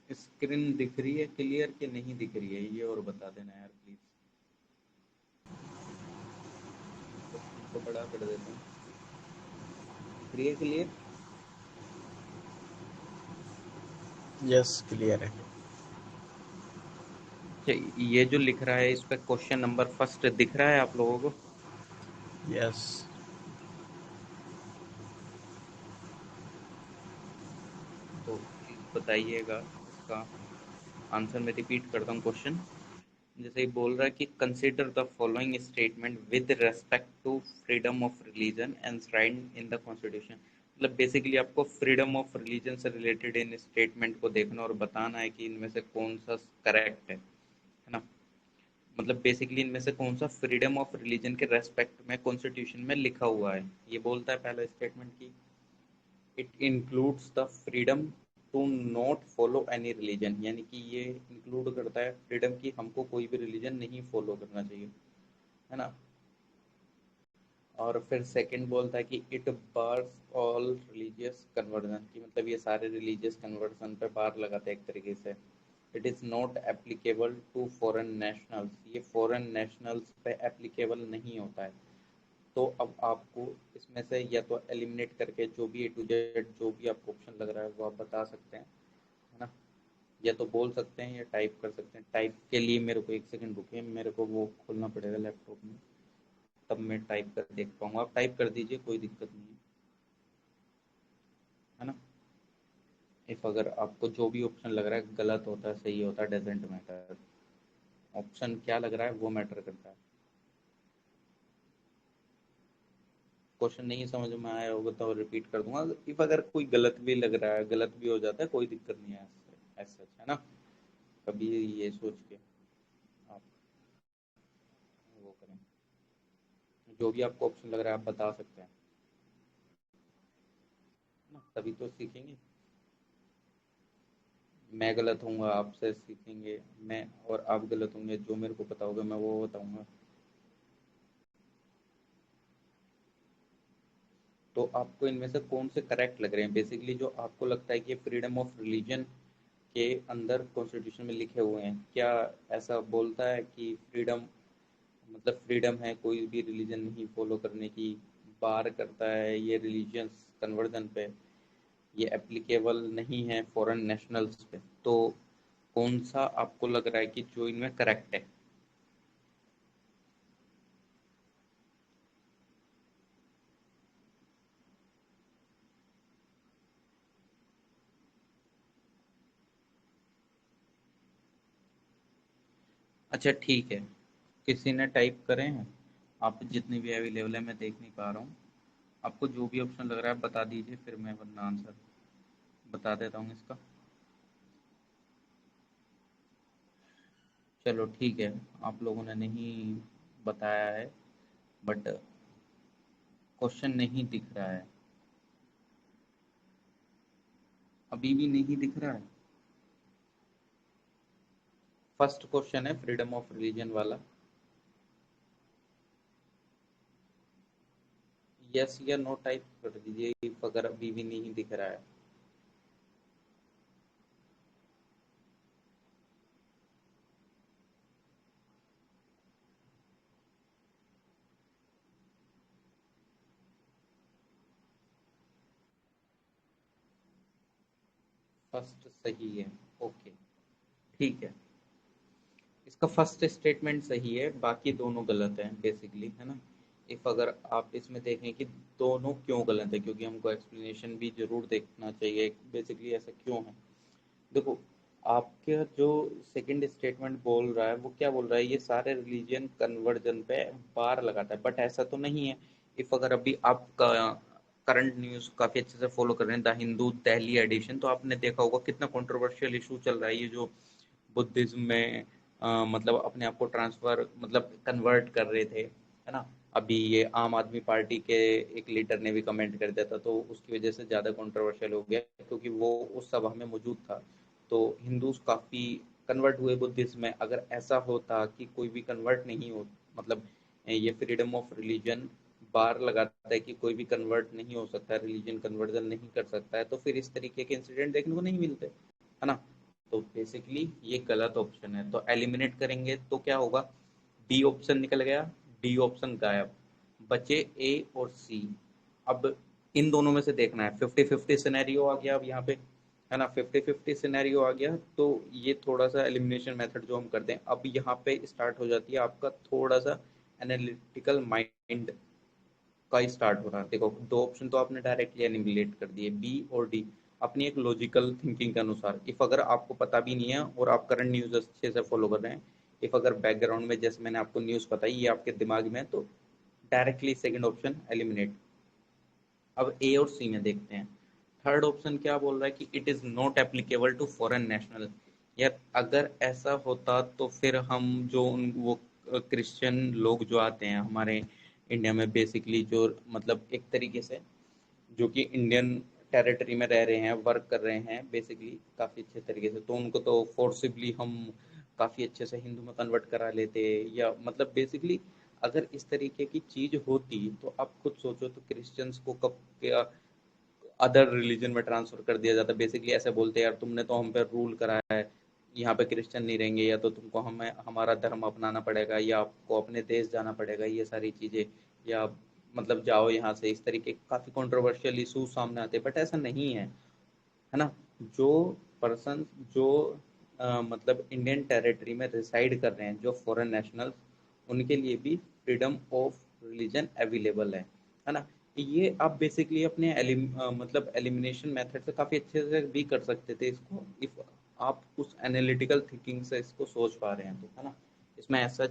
Screen दिख रही है क्लियर कि नहीं दिख रही है, ये और बता देना यार प्लीज। क्वेश्चन को बड़ा कर देता हूँ। दिख रही है क्लियर? यस क्लियर है। अच्छा, ये जो लिख रहा है इस पे क्वेश्चन नंबर फर्स्ट दिख रहा है आप लोगों को? यस। तो प्लीज बताइएगा इसका आंसर। मैं रिपीट करता हूँ क्वेश्चन। जैसे ही बोल रहा है कि consider the following statement with respect to freedom of religion enshrined in the constitution. मतलब बेसिकली आपको फ्रीडम ऑफ रिलीजन से रिलेटेड इन स्टेटमेंट को देखना और बताना है कि इनमें से कौन सा करेक्ट है ना। मतलब बेसिकली इनमें से कौन सा फ्रीडम ऑफ रिलीजन के रेस्पेक्ट में कॉन्स्टिट्यूशन में लिखा हुआ है। ये बोलता है पहला स्टेटमेंट की it includes the freedom to not follow any religion, यानी कि ये इंक्लूड करता है फ्रीडम की हमको कोई भी रिलीजन नहीं फॉलो करना चाहिए, है ना। और फिर सेकंड बोलता है कि it bars all religious conversion, की मतलब ये सारे रिलीजियस कन्वर्जन पे बार लगाते हैं एक तरीके से। It is not applicable to foreign nationals, ये फॉरेन नेशनल्स पे एप्लीकेबल नहीं होता है। तो अब आपको इसमें से या तो एलिमिनेट करके जो भी ए टू जेड जो भी आपको ऑप्शन लग रहा है वो आप बता सकते हैं, है ना। या तो बोल सकते हैं या टाइप कर सकते हैं। टाइप के लिए मेरे को एक सेकंड रुकिए, मेरे को वो खोलना पड़ेगा लैपटॉप में, तब मैं टाइप कर देख पाऊंगा। आप टाइप कर दीजिए, कोई दिक्कत नहीं है ना। इफ अगर आपको जो भी ऑप्शन लग रहा है गलत होता है सही होता है डजेंट मैटर, ऑप्शन क्या लग रहा है वो मैटर करता है। क्वेश्चन नहीं समझ में आया होगा तो रिपीट कर दूंगा। इफ अगर कोई गलत भी लग रहा है, गलत भी हो जाता है, कोई दिक्कत नहीं है ऐसा सच, है ना। कभी ये सोच के आप वो करें, जो भी आपको ऑप्शन लग रहा है आप बता सकते हैं, है ना, तभी तो सीखेंगे। मैं गलत होऊंगा आपसे सीखेंगे, मैं और आप गलत होंगे, जो मेरे को पता होगा मैं वो बताऊंगा। तो आपको इनमें से कौन से करेक्ट लग रहे हैं, बेसिकली जो आपको लगता है कि फ्रीडम ऑफ रिलीजन के अंदर कॉन्स्टिट्यूशन में लिखे हुए हैं, क्या ऐसा बोलता है कि फ्रीडम मतलब फ्रीडम है कोई भी रिलीजन नहीं फॉलो करने की, बार करता है ये रिलीजियस कन्वर्जन पे, ये एप्लीकेबल नहीं है फॉरेन नेशनल्स पे, तो कौन सा आपको लग रहा है कि जो इनमें करेक्ट है? अच्छा ठीक है, किसी ने टाइप करे हैं? आप जितनी भी अवेलेबल है मैं देख नहीं पा रहा हूँ। आपको जो भी ऑप्शन लग रहा है बता दीजिए, फिर मैं वरना आंसर बता देता हूँ इसका। चलो ठीक है, आप लोगों ने नहीं बताया है, बट क्वेश्चन नहीं दिख रहा है, अभी भी नहीं दिख रहा है। फर्स्ट क्वेश्चन है फ्रीडम ऑफ रिलीजन वाला। यस या नो टाइप कर दीजिए if अगर अभी भी नहीं दिख रहा है। फर्स्ट सही है, ओके ठीक है। इसका फर्स्ट स्टेटमेंट सही है, बाकी दोनों गलत हैं बेसिकली, है ना। इफ अगर आप इसमें देखें कि दोनों क्यों गलत है, क्योंकि हमको एक्सप्लेनेशन भी जरूर देखना चाहिए बेसिकली ऐसा क्यों है। देखो, आपके जो सेकंड स्टेटमेंट बोल रहा है वो क्या बोल रहा है, ये सारे रिलीजियन कन्वर्जन पे बार लगाता है, बट ऐसा तो नहीं है। इफ अगर अभी आपका करंट न्यूज़ काफ़ी अच्छे से फॉलो कर रहे हैं, द हिंदू दिल्ली एडिशन, तो आपने देखा होगा कितना कंट्रोवर्शियल इशू चल रहा है ये जो बुद्धिज्म में मतलब अपने आप को ट्रांसफर मतलब कन्वर्ट कर रहे थे, है ना। अभी ये आम आदमी पार्टी के एक लीडर ने भी कमेंट कर दिया था, तो उसकी वजह से ज़्यादा कंट्रोवर्शियल हो गया क्योंकि वो उस सभा में मौजूद था। तो हिंदूज काफ़ी कन्वर्ट हुए बुद्धिज्म में। अगर ऐसा होता कि कोई भी कन्वर्ट नहीं हो, मतलब ये फ्रीडम ऑफ रिलीजन बार लगाता है कि कोई भी कन्वर्ट नहीं हो सकता, रिलीजन कन्वर्जन नहीं कर सकता है, तो फिर इस तरीके के इंसिडेंट देखने को नहीं मिलते, है ना। तो बेसिकली ये गलत ऑप्शन है, तो एलिमिनेट करेंगे तो क्या होगा, डी ऑप्शन निकल गया, डी ऑप्शन गायब, बचे ए और सी। अब इन दोनों में से देखना है, 50-50 सिनेरियो आ गया अब यहाँ पे, है ना, 50-50 सिनेरियो आ गया। तो ये थोड़ा सा एलिमिनेशन मेथड जो हम करते हैं, अब यहाँ पे स्टार्ट हो जाती है आपका थोड़ा सा एनालिटिकल माइंड का स्टार्ट हो रहा है। देखो दो ऑप्शन तो आपने डायरेक्टली एनिमिलेट कर दिए, बी और डी, अपनी एक लॉजिकल थिंकिंग के अनुसार। इफ अगर आपको पता भी नहीं है और आप करंट न्यूज अच्छे से फॉलो कर रहे हैं, इफ अगर बैकग्राउंड में जैसे मैंने आपको न्यूज बताई ये आपके दिमाग में है, तो डायरेक्टली सेकंड ऑप्शन एलिमिनेट। अब ए और सी में देखते हैं। थर्ड ऑप्शन क्या बोल रहा है कि it is not applicable to foreign national. यार अगर ऐसा होता तो फिर हम जो वो क्रिश्चियन लोग जो आते हैं हमारे इंडिया में, बेसिकली जो मतलब एक तरीके से जो कि इंडियन टेरिटरी में रह रहे हैं, वर्क कर रहे हैं बेसिकली काफ़ी अच्छे तरीके से, तो उनको तो फोर्सिबली हम काफ़ी अच्छे से हिंदू में कन्वर्ट करा लेते, या मतलब बेसिकली अगर इस तरीके की चीज़ होती तो आप खुद सोचो, तो क्रिश्चियंस को कब क्या अदर रिलीजन में ट्रांसफर कर दिया जाता। बेसिकली ऐसे बोलते हैं यार तुमने तो हम पे रूल करा है, यहाँ पे क्रिश्चियन नहीं रहेंगे, या तो तुमको हमें हमारा धर्म अपनाना पड़ेगा, या आपको अपने देश जाना पड़ेगा, ये सारी चीज़ें, या मतलब जाओ यहाँ से, इस तरीके काफ़ी कंट्रोवर्शियल इशू सामने आते हैं। बट ऐसा नहीं है ना। जो पर्सन जो मतलब इंडियन टेरिटरी में रिसाइड कर रहे हैं, जो फॉरेन नेशनल्स, उनके लिए भी फ्रीडम ऑफ रिलीजन अवेलेबल है ना। ये आप बेसिकली अपने मतलब एलिमिनेशन मेथड से काफ़ी अच्छे से भी कर सकते थे इसको, इफ आप उस एनालिटिकल थिंकिंग से इसको सोच पा रहे हैं तो, है ना। इसमें ऐसा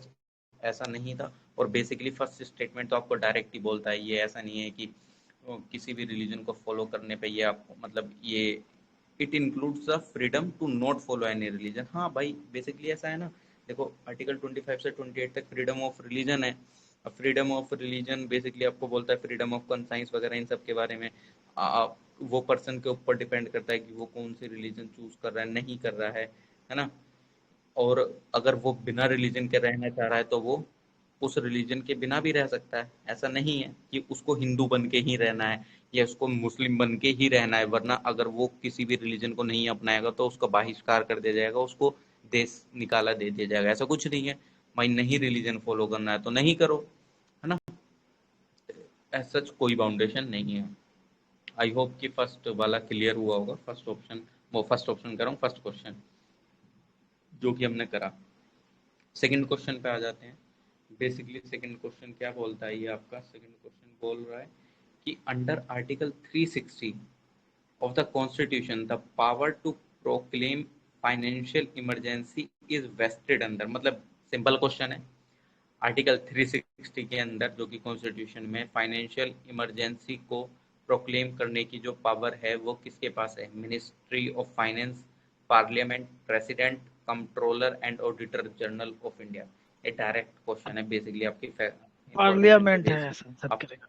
ऐसा नहीं था। और बेसिकली फर्स्ट स्टेटमेंट तो आपको डायरेक्ट ही बोलता है, ये ऐसा नहीं है कि किसी भी रिलीजन को फॉलो करने पे ये आपको मतलब ये it includes the freedom to not follow any religion. हाँ भाई बेसिकली ऐसा है ना। देखो आर्टिकल 25 से 28 तक फ्रीडम ऑफ रिलीजन है। अब फ्रीडम ऑफ रिलीजन बेसिकली आपको बोलता है फ्रीडम ऑफ कंसाइंस वगैरह इन सब के बारे में। वो पर्सन के ऊपर डिपेंड करता है कि वो कौन सी रिलीजन चूज कर रहा है, नहीं कर रहा है ना। और अगर वो बिना रिलीजन के रहना चाह रहा है तो वो उस रिलीजन के बिना भी रह सकता है। ऐसा नहीं है कि उसको हिंदू बन के ही रहना है या उसको मुस्लिम बन के ही रहना है, वरना अगर वो किसी भी रिलीजन को नहीं अपनाएगा तो उसका बहिष्कार कर दिया जाएगा, उसको देश निकाला दे दिया जाएगा। ऐसा कुछ नहीं है। भाई नहीं रिलीजन फॉलो करना है तो नहीं करो, है ना। ऐसा कोई बाउंडेशन नहीं है। आई होप कि फर्स्ट वाला क्लियर हुआ होगा। फर्स्ट ऑप्शन, वो फर्स्ट ऑप्शन कर रहा हूँ, फर्स्ट क्वेश्चन जो कि हमने करा। सेकंड क्वेश्चन पे आ जाते हैं। बेसिकली सेकंड क्वेश्चन क्या बोलता है, ये आपका सेकंड क्वेश्चन बोल रहा है कि under article 360 of the constitution the power to proclaim financial emergency is vested under, मतलब सिंपल क्वेश्चन है। आर्टिकल 360 के अंदर जो कि कॉन्स्टिट्यूशन में फाइनेंशियल इमरजेंसी को प्रोक्लेम करने की जो पावर है वो किसके पास है, ministry of finance, parliament, president, controller and auditor general of India. ये डायरेक्ट क्वेश्चन है बेसिकली आपकी इंफॉर्मेशन के पार्लियामेंट बेस है पे। संसद आप करेगा।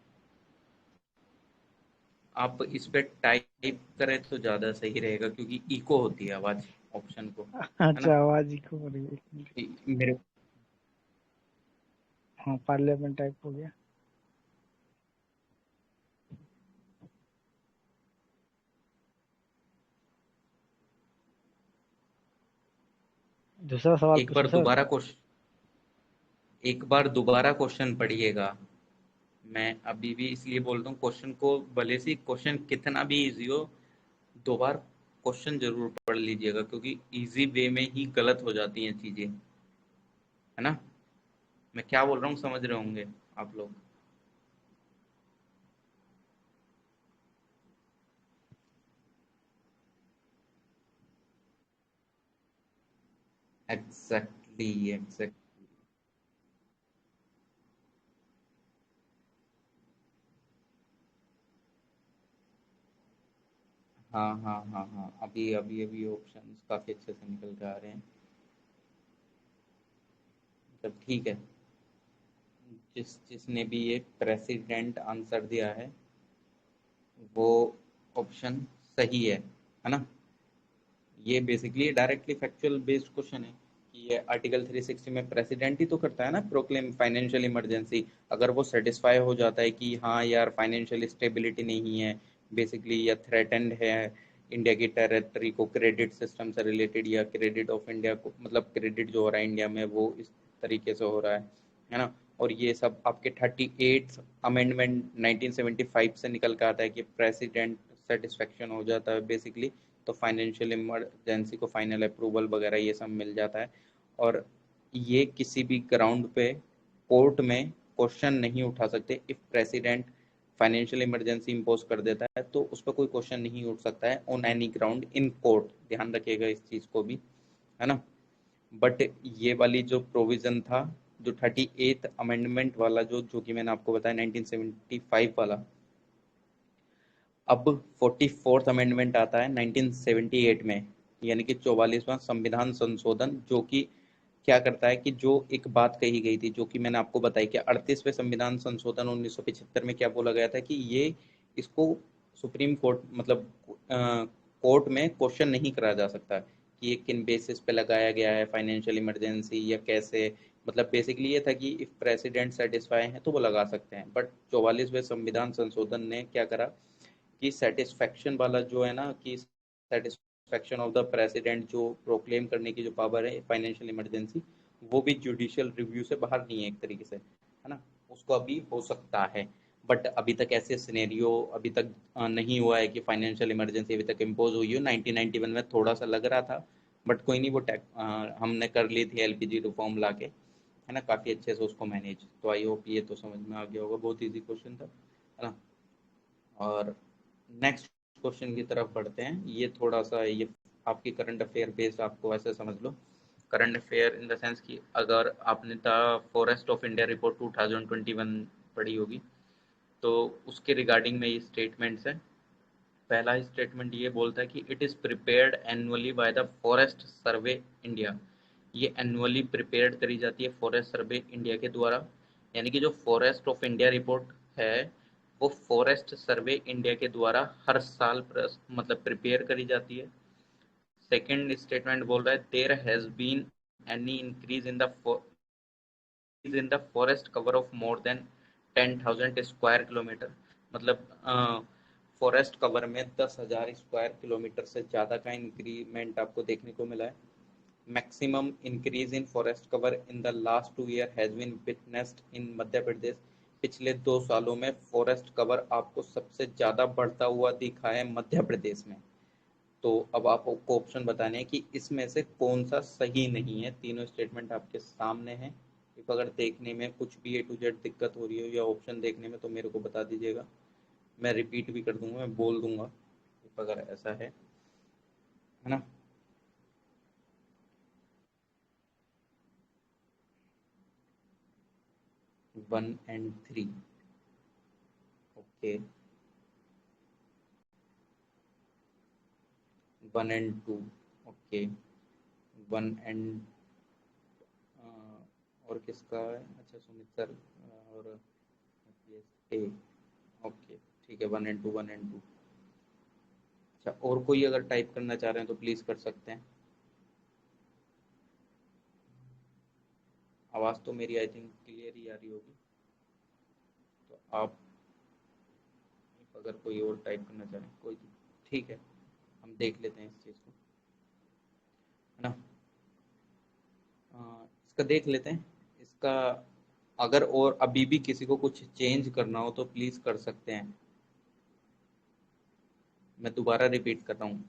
आप इस पे टाइप करें तो ज़्यादा सही रहेगा क्योंकि इको होती है आवाज़ ऑप्शन को, है ना। अच्छा आवाज ही को हो रही है, एक मिनट। मेरे हाँ पार्लियामेंट टाइप हो गया। दूसरा सवाल एक बार पूछो सर। दोबारा क्वेश्चन, एक बार दोबारा क्वेश्चन पढ़िएगा। मैं अभी भी इसलिए बोल रहा हूँ क्वेश्चन को, भले से क्वेश्चन कितना भी इजी हो, दो बार क्वेश्चन जरूर पढ़ लीजिएगा क्योंकि इजी वे में ही गलत हो जाती हैं चीज़ें, है ना। मैं क्या बोल रहा हूँ समझ रहे होंगे आप लोग। Exactly exact. हाँ हाँ हाँ हाँ, अभी अभी अभी ऑप्शन काफ़ी अच्छे से निकल के आ रहे हैं। तब ठीक है, जिसने भी ये प्रेसिडेंट आंसर दिया है वो ऑप्शन सही है ना। ये basically directly factual based question है कि ये आर्टिकल 360 में प्रेसिडेंट ही तो करता है ना प्रोक्लेम फाइनेंशियल इमरजेंसी। अगर वो सेटिस्फाई हो जाता है कि हाँ यार फाइनेंशियल स्टेबिलिटी नहीं है बेसिकली, या थ्रेटेंड है, इंडिया की टेरिटरी को क्रेडिट सिस्टम से रिलेटेड, या क्रेडिट ऑफ इंडिया को, मतलब क्रेडिट जो हो रहा है इंडिया में वो इस तरीके से हो रहा है ना। और ये सब आपके 38 अमेंडमेंट 1975 से निकल कर आता है कि प्रेसिडेंट सेटिस्फेक्शन हो जाता है बेसिकली, तो फाइनेंशियल इमरजेंसी को फाइनल अप्रूवल वगैरह ये सब मिल जाता है। और ये किसी भी ग्राउंड पे कोर्ट में क्वेश्चन नहीं उठा सकते। If president financial emergency impose कर देता है तो उस पर कोई क्वेश्चन नहीं उठ सकता है on any ground in court, ध्यान रखिएगा इस चीज को भी, है ना। बट ये वाली जो प्रोविजन था, जो 38th अमेंडमेंट वाला, जो कि मैंने आपको बताया 1975 वाला, अब 44th अमेंडमेंट आता है 1978 में, यानी कि 44वां संविधान संशोधन, जो कि क्या करता है कि जो एक बात कही गई थी, जो कि मैंने आपको बताई कि 38वें संविधान संशोधन 1975 में क्या बोला गया था कि ये इसको सुप्रीम कोर्ट, मतलब कोर्ट में क्वेश्चन नहीं करा जा सकता कि ये किन बेसिस पे लगाया गया है, फाइनेंशियल इमरजेंसी या कैसे, मतलब बेसिकली ये था कि इफ प्रेसिडेंट सेटिस्फाई है तो वो लगा सकते हैं। बट 44वें संविधान संशोधन ने क्या करा कि सेटिस्फेक्शन वाला जो है ना, कि सेटिस्फेक्शन ऑफ द प्रेसिडेंट जो प्रोक्लेम करने की जो पावर है फाइनेंशियल इमरजेंसी, वो भी जुडिशियल रिव्यू से बाहर नहीं है एक तरीके से, है ना। उसको अभी हो सकता है, बट अभी तक ऐसे सिनेरियो अभी तक नहीं हुआ है कि फाइनेंशियल इमरजेंसी अभी तक इम्पोज हुई हो। 1991 में थोड़ा सा लग रहा था, बट कोई नहीं, वो हमने कर ली थी एलपीजी रिफॉर्म लाके, है ना, काफ़ी अच्छे से उसको मैनेज। तो आई होप ये तो समझ में आ गया होगा, बहुत ईजी क्वेश्चन था, है ना। और नेक्स्ट क्वेश्चन की तरफ बढ़ते हैं। ये थोड़ा सा ये आपकी करंट अफेयर बेस्ड, आपको ऐसे समझ लो current affair in the sense कि अगर आपने the forest of India report 2021 पढ़ी होगी, तो उसके रिगार्डिंग में ये स्टेटमेंट्स हैं। पहला स्टेटमेंट ये बोलता है कि it is prepared annually by the forest survey India. ये एनुअली प्रिपेयर्ड करी जाती है फॉरेस्ट सर्वे इंडिया के द्वारा, यानी कि जो फॉरेस्ट ऑफ इंडिया रिपोर्ट है वो फॉरेस्ट सर्वे इंडिया के द्वारा हर साल मतलब प्रिपेयर करी जाती है। सेकेंड स्टेटमेंट बोल रहा है there has been any increase in the forest cover of more than 10,000 square kilometre, मतलब फॉरेस्ट कवर में 10,000 स्क्वायर किलोमीटर से ज़्यादा का इंक्रीमेंट आपको देखने को मिला है। Maximum increase in forest cover in the last 2 year has been witnessed in Madhya Pradesh. पिछले 2 सालों में फॉरेस्ट कवर आपको सबसे ज़्यादा बढ़ता हुआ दिखा है मध्य प्रदेश में। तो अब आपको ऑप्शन बताने हैं कि इसमें से कौन सा सही नहीं है। तीनों स्टेटमेंट आपके सामने हैं। इफ अगर देखने में कुछ भी ए टू जेड दिक्कत हो रही हो या ऑप्शन देखने में, तो मेरे को बता दीजिएगा, मैं रिपीट भी कर दूंगा, मैं बोल दूंगा इफ अगर ऐसा है ना। 1 and 3, okay. 1 and 2, okay. 1 and और किसका है, अच्छा सुमित सर और ए, ओके। ठीक है, 1 and 2, 1 and 2। अच्छा, और कोई अगर टाइप करना चाह रहे हैं तो प्लीज़ कर सकते हैं। आवाज़ तो मेरी आई थिंक क्लियर ही आ रही होगी, तो आप अगर कोई और टाइप करना चाह रहे हैं कोई, ठीक है, हम देख लेते हैं इस चीज़ को, है ना। इसका देख लेते हैं इसका। अगर और अभी भी किसी को कुछ चेंज करना हो तो प्लीज़ कर सकते हैं। मैं दोबारा रिपीट कर रहा हूँ,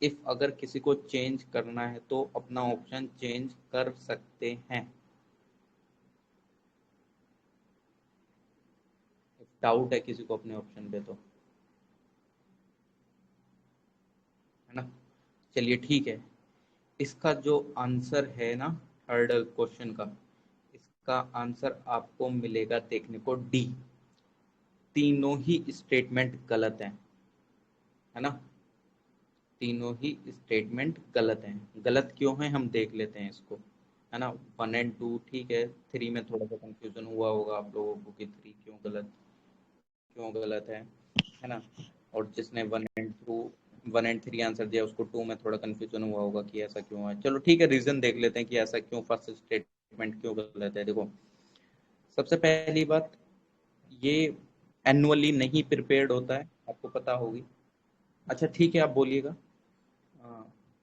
इफ अगर किसी को चेंज करना है तो अपना ऑप्शन चेंज कर सकते हैं। डाउट है किसी को अपने ऑप्शन पे तो, है ना। चलिए ठीक है, इसका जो आंसर है ना, थर्ड क्वेश्चन का, इसका आंसर आपको मिलेगा देखने को डी। तीनों ही स्टेटमेंट गलत हैं, है ना। तीनों ही स्टेटमेंट गलत हैं। गलत क्यों है हम देख लेते हैं इसको, है ना। 1 and 2 ठीक है, 3 में थोड़ा सा कंफ्यूजन हुआ होगा आप लोगों को कि 3 क्यों गलत है ना। और जिसने 1 and 3 आंसर दिया उसको 2 में थोड़ा कंफ्यूजन हुआ होगा कि ऐसा क्यों है। चलो ठीक है, रीजन देख लेते हैं कि ऐसा क्यों, फर्स्ट स्टेटमेंट क्यों गलत है। देखो, सबसे पहली बात, ये एनुअली नहीं प्रिपेयर्ड होता है, आपको पता होगी, अच्छा ठीक है, आप बोलिएगा।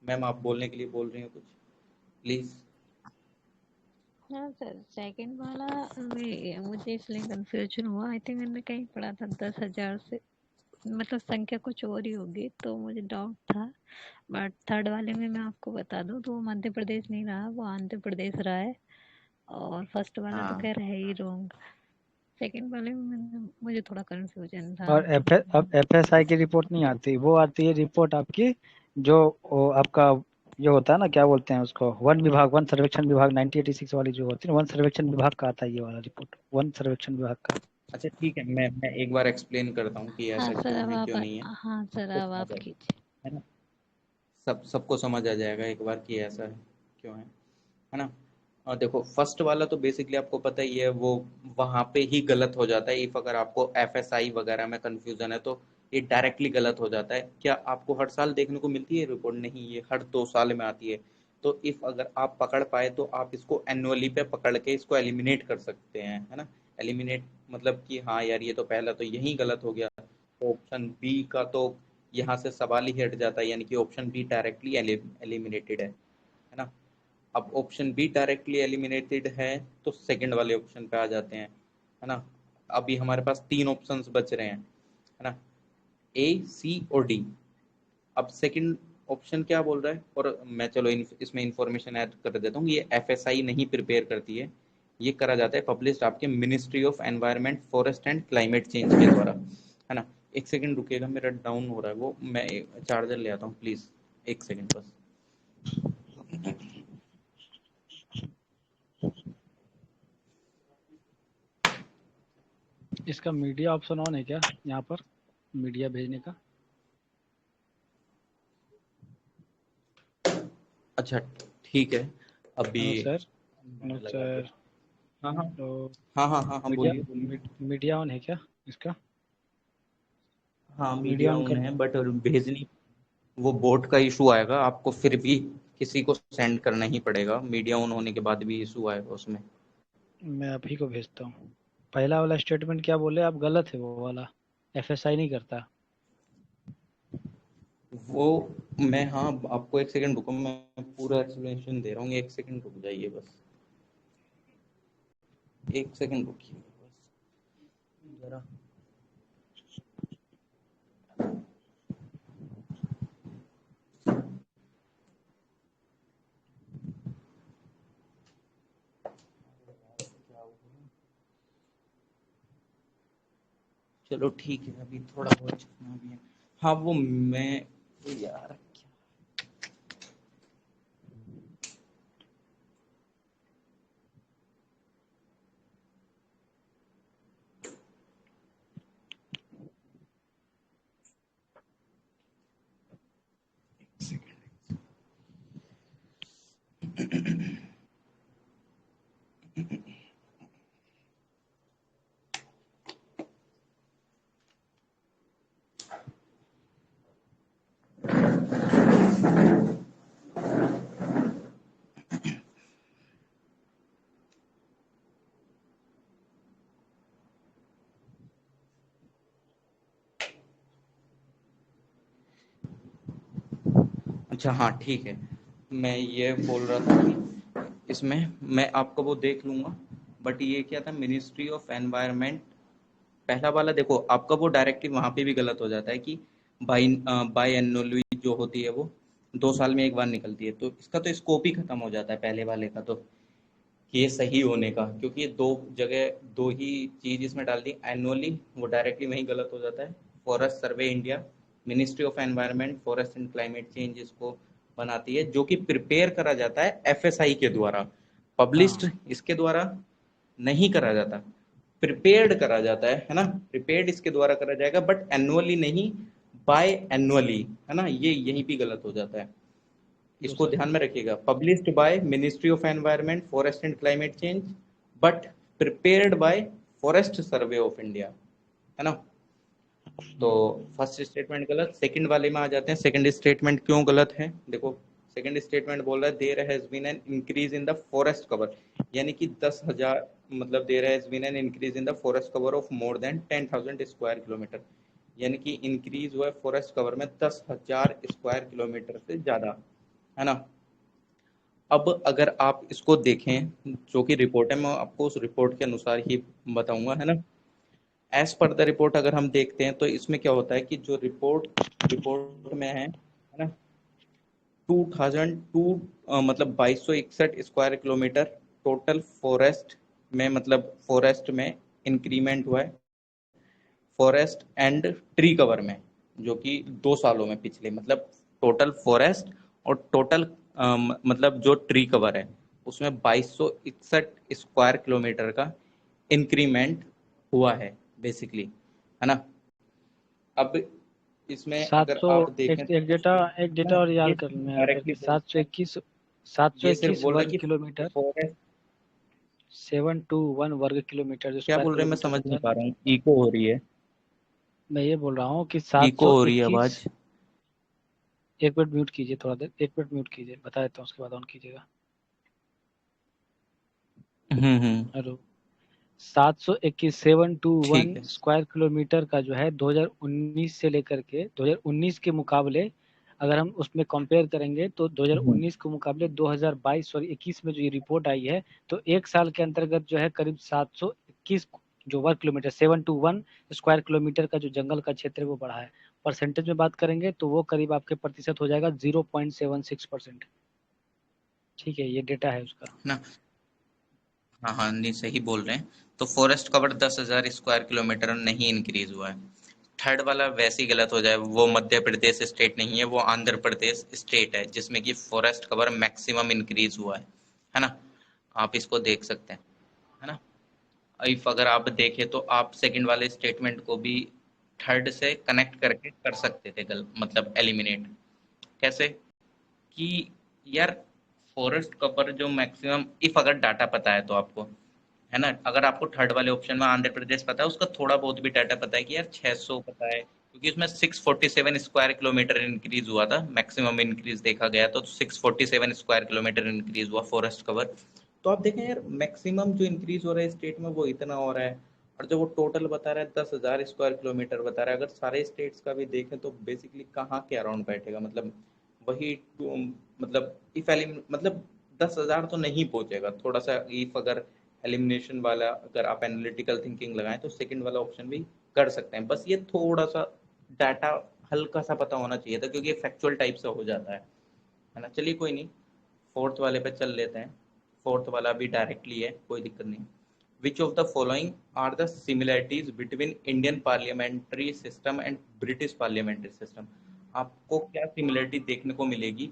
मैम आप बोलने के लिए बोल रही हैं कुछ, प्लीज। हाँ सर, सेकंड वाला मुझे इसलिए कंफ्यूजन हुआ। आई थिंक मैंने कहीं पढ़ा था 10,000 से, मतलब संख्या कुछ और ही होगी, तो मुझे डाउट था। बट थर्ड वाले में मैं आपको बता दूं तो वो मध्य प्रदेश नहीं रहा, वो आंध्र प्रदेश रहा है। और फर्स्ट वाला तो हाँ खैर है ही रॉन्ग। सेकंड वाले में मुझे थोड़ा कंफ्यूजन था। और अब FSI की रिपोर्ट नहीं आती, वो आती है रिपोर्ट आपकी जो वो आपका जो होता है ना, क्या बोलते हैं उसको, वन विभाग, वन सर्वेक्षण विभाग 1986 वाली जो होती है ना, वन सर्वेक्षण विभाग का आता है ये वाला रिपोर्ट, वन सर्वेक्षण विभाग का। अच्छा ठीक है, मैं एक बार एक्सप्लेन करता हूँ कि हाँ ऐसा सर, क्यों अब है आप, क्यों नहीं है, हाँ सर सबको अब समझ आप आएगा, कीजिए। है ना। सबको समझ आ जाएगा एक बार कि ऐसा है क्यों है ना। और देखो फर्स्ट वाला तो बेसिकली आपको पता ही है, वो वहां पे ही गलत हो जाता है। इफ अगर आपको एफएसआई वगैरह में कंफ्यूजन है तो ये डायरेक्टली गलत हो जाता है। क्या आपको हर साल देखने को मिलती है रिपोर्ट? नहीं, ये हर 2 साल में आती है। तो इफ अगर आप पकड़ पाए तो आप इसको एनुअली पे पकड़ के इसको एलिमिनेट कर सकते हैं, है ना। एलिमिनेट मतलब कि हाँ यार, ये तो पहला तो यही गलत हो गया, तो ऑप्शन बी का तो यहाँ से सवाल ही हट जाता है, यानी कि ऑप्शन बी डायरेक्टली एलिमिनेटेड है ना। अब ऑप्शन बी डायरेक्टली एलिमिनेटेड है तो सेकंड वाले ऑप्शन पे आ जाते हैं, है ना। अभी हमारे पास 3 ऑप्शंस बच रहे हैं, है ना, ए सी और डी। अब सेकंड ऑप्शन क्या बोल रहा है, और मैं चलो इसमें इंफॉर्मेशन ऐड कर देता हूँ। ये एफएसआई नहीं प्रिपेयर करती है, ये करा जाता है पब्लिश आपके ministry of environment forest and climate change के द्वारा, है ना। एक सेकंड रुकिएगा, मेरा डाउन हो रहा है वो, मैं चार्जर ले आता हूँ प्लीज, एक सेकंड बस। इसका मीडिया ऑप्शन ऑन है क्या यहाँ पर, मीडिया भेजने का? अच्छा ठीक है, अभी हेलो सर। हेलो मैं लगा दिया। सर। हाँ हाँ तो हाँ हाँ हाँ हाँ, मीडिया बोलिए बोलिए। मीडिया ऑन है क्या इसका? हाँ मीडिया मीडिया ऑन ऑन कर। है, बट भेजनी, वो बोट का इशू आएगा, आपको फिर भी किसी को सेंड करना ही पड़ेगा, मीडिया ऑन होने के बाद भी इशू आएगा उसमें। मैं आप ही को भेजता हूँ। पहला वाला स्टेटमेंट क्या बोले आप, गलत है वो वाला, FSI नहीं करता। वो मैं, हाँ आपको एक सेकंड रुको, मैं पूरा एक्सप्लेनेशन दे रहा हूँ, एक सेकंड रुक जाइए बस, एक सेकंड रुकिए बस जरा। चलो ठीक है, अभी थोड़ा बहुत छुपना भी है। हाँ वो मैं, यार अच्छा हाँ ठीक है, मैं ये बोल रहा था कि इसमें मैं आपका वो देख लूंगा, बट ये क्या था, मिनिस्ट्री ऑफ एनवायरनमेंट, पहला वाला देखो आपका वो डायरेक्टली वहां पे भी गलत हो जाता है कि बाई बाई एनुअली जो होती है वो 2 साल में एक बार निकलती है, तो इसका तो स्कोप ही खत्म हो जाता है पहले वाले का, तो ये सही होने का, क्योंकि ये दो जगह दो ही चीज इसमें डाल दी एनुअली, वो डायरेक्टली वहीं गलत हो जाता है। Forest survey India, ministry of environment forest and climate change इसको बनाती है, जो कि प्रिपेयर करा जाता है एफएसआई के द्वारा, पब्लिश्ड हाँ इसके द्वारा नहीं करा जाता, प्रिपेयर्ड करा जाता है ना। प्रिपेयर्ड इसके द्वारा करा जाएगा, बट एनुअली नहीं, बाय एनुअली, है ना, ये यहीं भी गलत हो जाता है। जो इसको सही ध्यान है। में रखिएगा, published by ministry of environment forest and climate change, but prepared by forest survey of India, है ना। तो फर्स्ट स्टेटमेंट गलत, सेकंड वाले में आ जाते हैं। सेकंड स्टेटमेंट क्यों गलत है, देखो सेकंड स्टेटमेंट बोल रहा है there has been an increase in the forest cover, यानी कि 10,000, मतलब there has been an increase in the forest cover of more than 10,000 square kilometre. यानी कि इंक्रीज हुआ है फॉरेस्ट कवर में 10,000 स्क्वायर किलोमीटर से ज़्यादा, है ना। अब अगर आप इसको देखें, जो कि रिपोर्ट है, मैं आपको उस रिपोर्ट के अनुसार ही बताऊंगा, है ना। एज पर द रिपोर्ट अगर हम देखते हैं तो इसमें क्या होता है कि जो रिपोर्ट में है ना, 2002 मतलब 2261 स्क्वायर किलोमीटर टोटल फॉरेस्ट में, मतलब फॉरेस्ट में इंक्रीमेंट हुआ है, फॉरेस्ट एंड ट्री कवर में, जो कि 2 सालों में पिछले, मतलब टोटल फॉरेस्ट और टोटल मतलब जो ट्री कवर है उसमें 2261 स्क्वायर किलोमीटर का इंक्रीमेंट हुआ है बेसिकली, है ना। अब इसमें अगर 700 आप देखें तो एक डेटा और ये याद कर सिर्फ मैं याद करके डायरेक्टली बोल रहा है, ये सिर्फ 721 बोल रहा है वर्ग कि किलोमीटर, फॉरेस्ट, 721 वर्ग किलोमीटर जो क्या स्क्वायर बोल रहे हैं मैं किलोमीटर समझ होता नहीं है पा ना। रहा हूँ, इको हो रही है, मैं ये बोल रहा हूँ कि इको हो रही है 721, आवाज। एक मिनट म्यूट कीजिए, थोड़ा देर 1 मिनट म्यूट कीजिए, बता देता हूँ उसके बाद ऑन कीजिएगा। हम्म। हेलो। 721 ठीक है। स्क्वायर किलोमीटर का जो है 2019 से लेकर के 2019 के मुकाबले, अगर हम उसमें कंपेयर करेंगे तो 2019 के मुकाबले 2022 और 21 में जो ये रिपोर्ट आई है, तो एक साल के अंतर्गत जो है करीब 721 जो वर्ग किलोमीटर 721 स्क्वायर किलोमीटर का जो जंगल का क्षेत्र है वो बढ़ा है। परसेंटेज में बात करेंगे तो वो करीब आपके प्रतिशत हो जाएगा 0.76%। ठीक है, ये डेटा है उसका। ना, हाँ हाँ, नहीं सही बोल रहे हैं। तो फॉरेस्ट कवर 10,000 स्क्वायर किलोमीटर नहीं इंक्रीज हुआ है। थर्ड वाला वैसे ही गलत हो जाए, वो मध्य प्रदेश स्टेट नहीं है, वो आंध्र प्रदेश स्टेट है जिसमें कि फॉरेस्ट कवर मैक्सिमम इंक्रीज हुआ है ना। आप इसको देख सकते हैं, है ना। इफ अगर आप देखें तो आप सेकंड वाले स्टेटमेंट को भी थर्ड से कनेक्ट करके कर सकते थे, मतलब एलिमिनेट। कैसे कि यार, फॉरेस्ट कवर जो मैक्सिमम, इफ अगर डाटा पता है तो आपको, है ना, अगर आपको थर्ड वाले ऑप्शन में आंध्र प्रदेश पता है, उसका थोड़ा बहुत भी डाटा पता है कि यार 600 पता है, क्योंकि उसमें 647 स्क्वायर किलोमीटर इंक्रीज हुआ था, मैक्सिमम इंक्रीज देखा गया तो 647 स्क्वायर किलोमीटर इंक्रीज हुआ फॉरेस्ट कवर। तो आप देखें यार, मैक्सिमम जो इंक्रीज हो रहा है स्टेट में वो इतना हो रहा है, और जो वो टोटल बता रहा है 10,000 स्क्वायर किलोमीटर बता रहा है, अगर सारे स्टेट्स का भी देखें तो बेसिकली कहाँ के अराउंड बैठेगा, मतलब वही मतलब इफ मतलब 10,000 तो नहीं पहुंचेगा। थोड़ा सा इफ अगर एलिमिनेशन वाला, अगर आप एनालिटिकल थिंकिंग लगाएं तो सेकंड वाला ऑप्शन भी कर सकते हैं। बस ये थोड़ा सा डाटा हल्का सा पता होना चाहिए था, क्योंकि फैक्चुअल टाइप से हो जाता है ना। चलिए कोई नहीं, फोर्थ वाले पे चल लेते हैं। फोर्थ वाला भी डायरेक्टली है, कोई दिक्कत नहीं। Which of the following are the similarities between Indian parliamentary system and British parliamentary system. आपको क्या सिमिलरिटी देखने को मिलेगी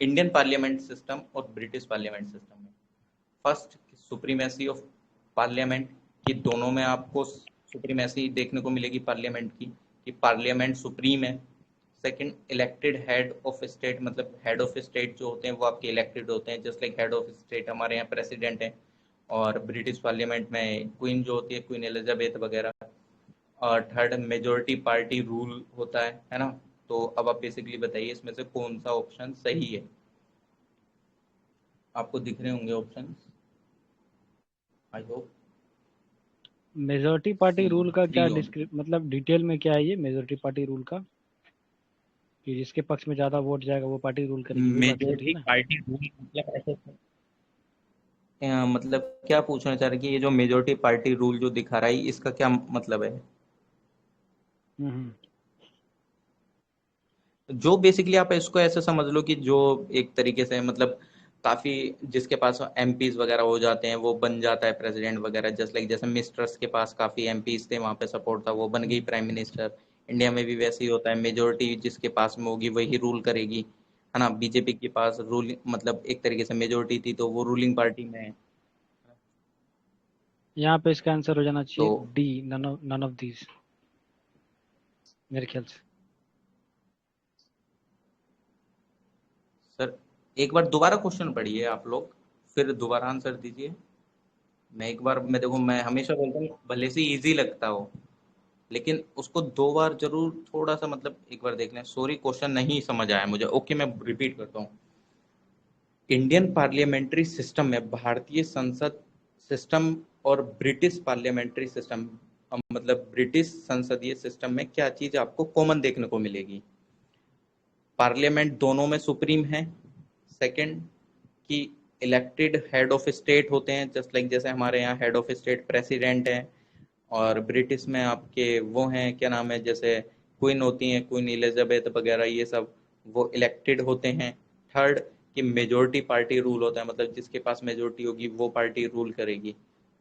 इंडियन पार्लियामेंट सिस्टम और ब्रिटिश पार्लियामेंट सिस्टम में? फर्स्ट, सुप्रीमेसी ऑफ पार्लियामेंट, कि दोनों में आपको सुप्रीमेसी देखने को मिलेगी पार्लियामेंट की, कि पार्लियामेंट सुप्रीम है। Second, elected head of state, मतलब हेड ऑफ स्टेट जो होते हैं वो आपके इलेक्टेड होते हैं, just like head of state हमारे यहाँ प्रेसिडेंट है, और ब्रिटिश पार्लियामेंट में क्वीन जो होती है, क्वीन एलिजाबेथ वगैरह। और थर्ड, मेजोरिटी पार्टी रूल होता है ना। तो अब आप बेसिकली बताइए इसमें से कौन सा ऑप्शन सही है। आपको दिख रहे होंगे option, I hope. Majority party rule का थ्री क्या ऑन। मतलब डिटेल में क्या है ये मेजोरिटी पार्टी रूल का, कि जिसके पक्ष में ज्यादा वोट जाएगा वो पार्टी रूल करेगी, वही बात चल रही है मेजोरिटी ना। पार्टी रूल मतलब ऐसे, मतलब क्या पूछना चाह रहे हैं कि ये जो मेजोरिटी पार्टी रूल जो दिखा रहा है इसका क्या मतलब है? हम्म। जो बेसिकली आप इसको ऐसे समझ लो कि जो एक तरीके से मतलब काफी, जिसके पास एमपीज वगैरह हो जाते हैं वो बन जाता है प्रेसिडेंट वगैरह, जस्ट लाइक जैसे मिस्टर्स के पास काफी एमपीज थे, वहां पे सपोर्ट था, वो बन गई प्राइम मिनिस्टर। इंडिया में भी वैसे ही होता है, मेजोरिटी जिसके पास में होगी वही रूल करेगी, है ना। बीजेपी के पास रूल मतलब एक तरीके से मेजोरिटी थी तो वो रूलिंग पार्टी में है। यहाँ पे इसका आंसर हो जाना तो चाहिए डी, नन ऑफ दीज, मेरे ख्याल से। सर एक बार दोबारा क्वेश्चन पढ़िए आप लोग, फिर दोबारा आंसर दीजिए। मैं एक बार, मैं देखो, मैं हमेशा बोलता हूँ भले से इजी लगता हो, लेकिन उसको 2 बार जरूर थोड़ा सा मतलब एक बार देख लें। सॉरी क्वेश्चन नहीं समझ आया मुझे, ओके मैं रिपीट करता हूँ। इंडियन पार्लियामेंट्री सिस्टम में भारतीय संसद सिस्टम और ब्रिटिश पार्लियामेंट्री सिस्टम, मतलब ब्रिटिश संसदीय सिस्टम में क्या चीज आपको कॉमन देखने को मिलेगी? पार्लियामेंट दोनों में सुप्रीम है। सेकंड, कि इलेक्टेड हेड ऑफ स्टेट होते हैं, जस्ट लाइक जैसे हमारे यहाँ हेड ऑफ स्टेट प्रेसिडेंट है, और ब्रिटिश में आपके वो हैं, क्या नाम है, जैसे क्वीन होती हैं, क्वीन एलिजाबेथ वगैरह, ये सब वो इलेक्टेड होते हैं। थर्ड, कि मेजोरिटी पार्टी रूल होता है, मतलब जिसके पास मेजोरिटी होगी वो पार्टी रूल करेगी।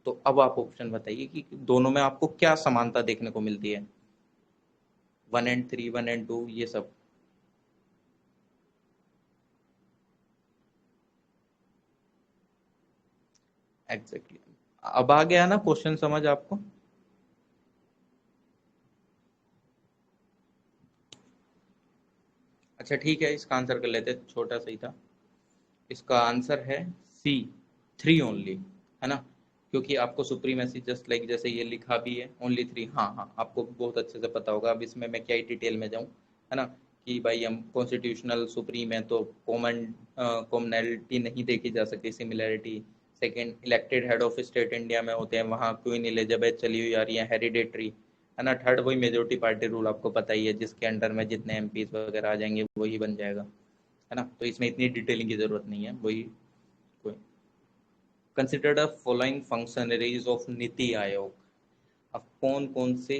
तो अब आप ऑप्शन बताइए कि दोनों में आपको क्या समानता देखने को मिलती है, 1 and 3, 1 and 2, ये सब। Exactly exactly. अब आ गया ना क्वेश्चन समझ आपको? अच्छा ठीक है, इसका आंसर कर लेते, छोटा सही था। इसका आंसर है सी, 3 ओनली, है ना? क्योंकि आपको सुप्रीमेसी जस्ट लाइक जैसे ये लिखा भी है, ओनली 3। हाँ हाँ, आपको बहुत अच्छे से पता होगा, अब इसमें मैं क्या ही डिटेल में जाऊँ, है ना? कि भाई हम कॉन्स्टिट्यूशनल सुप्रीम है तो कॉमनैलिटी नहीं देखी जा सकती, similarity. Second, elected head of state India में होते हैं, वहाँ क्वीन एलिजाबेथ चली हुई आ रही है, हेरिडेटरी, है ना? थर्ड, वही मेजोरिटी पार्टी रूल, आपको पता ही है, जिसके अंडर में जितने एमपीज वगैरह आ जाएंगे वही बन जाएगा, है ना? तो इसमें इतनी डिटेलिंग की जरूरत नहीं है, वही कोई। Consider the following functionaries of NITI Aayog. अब कौन कौन से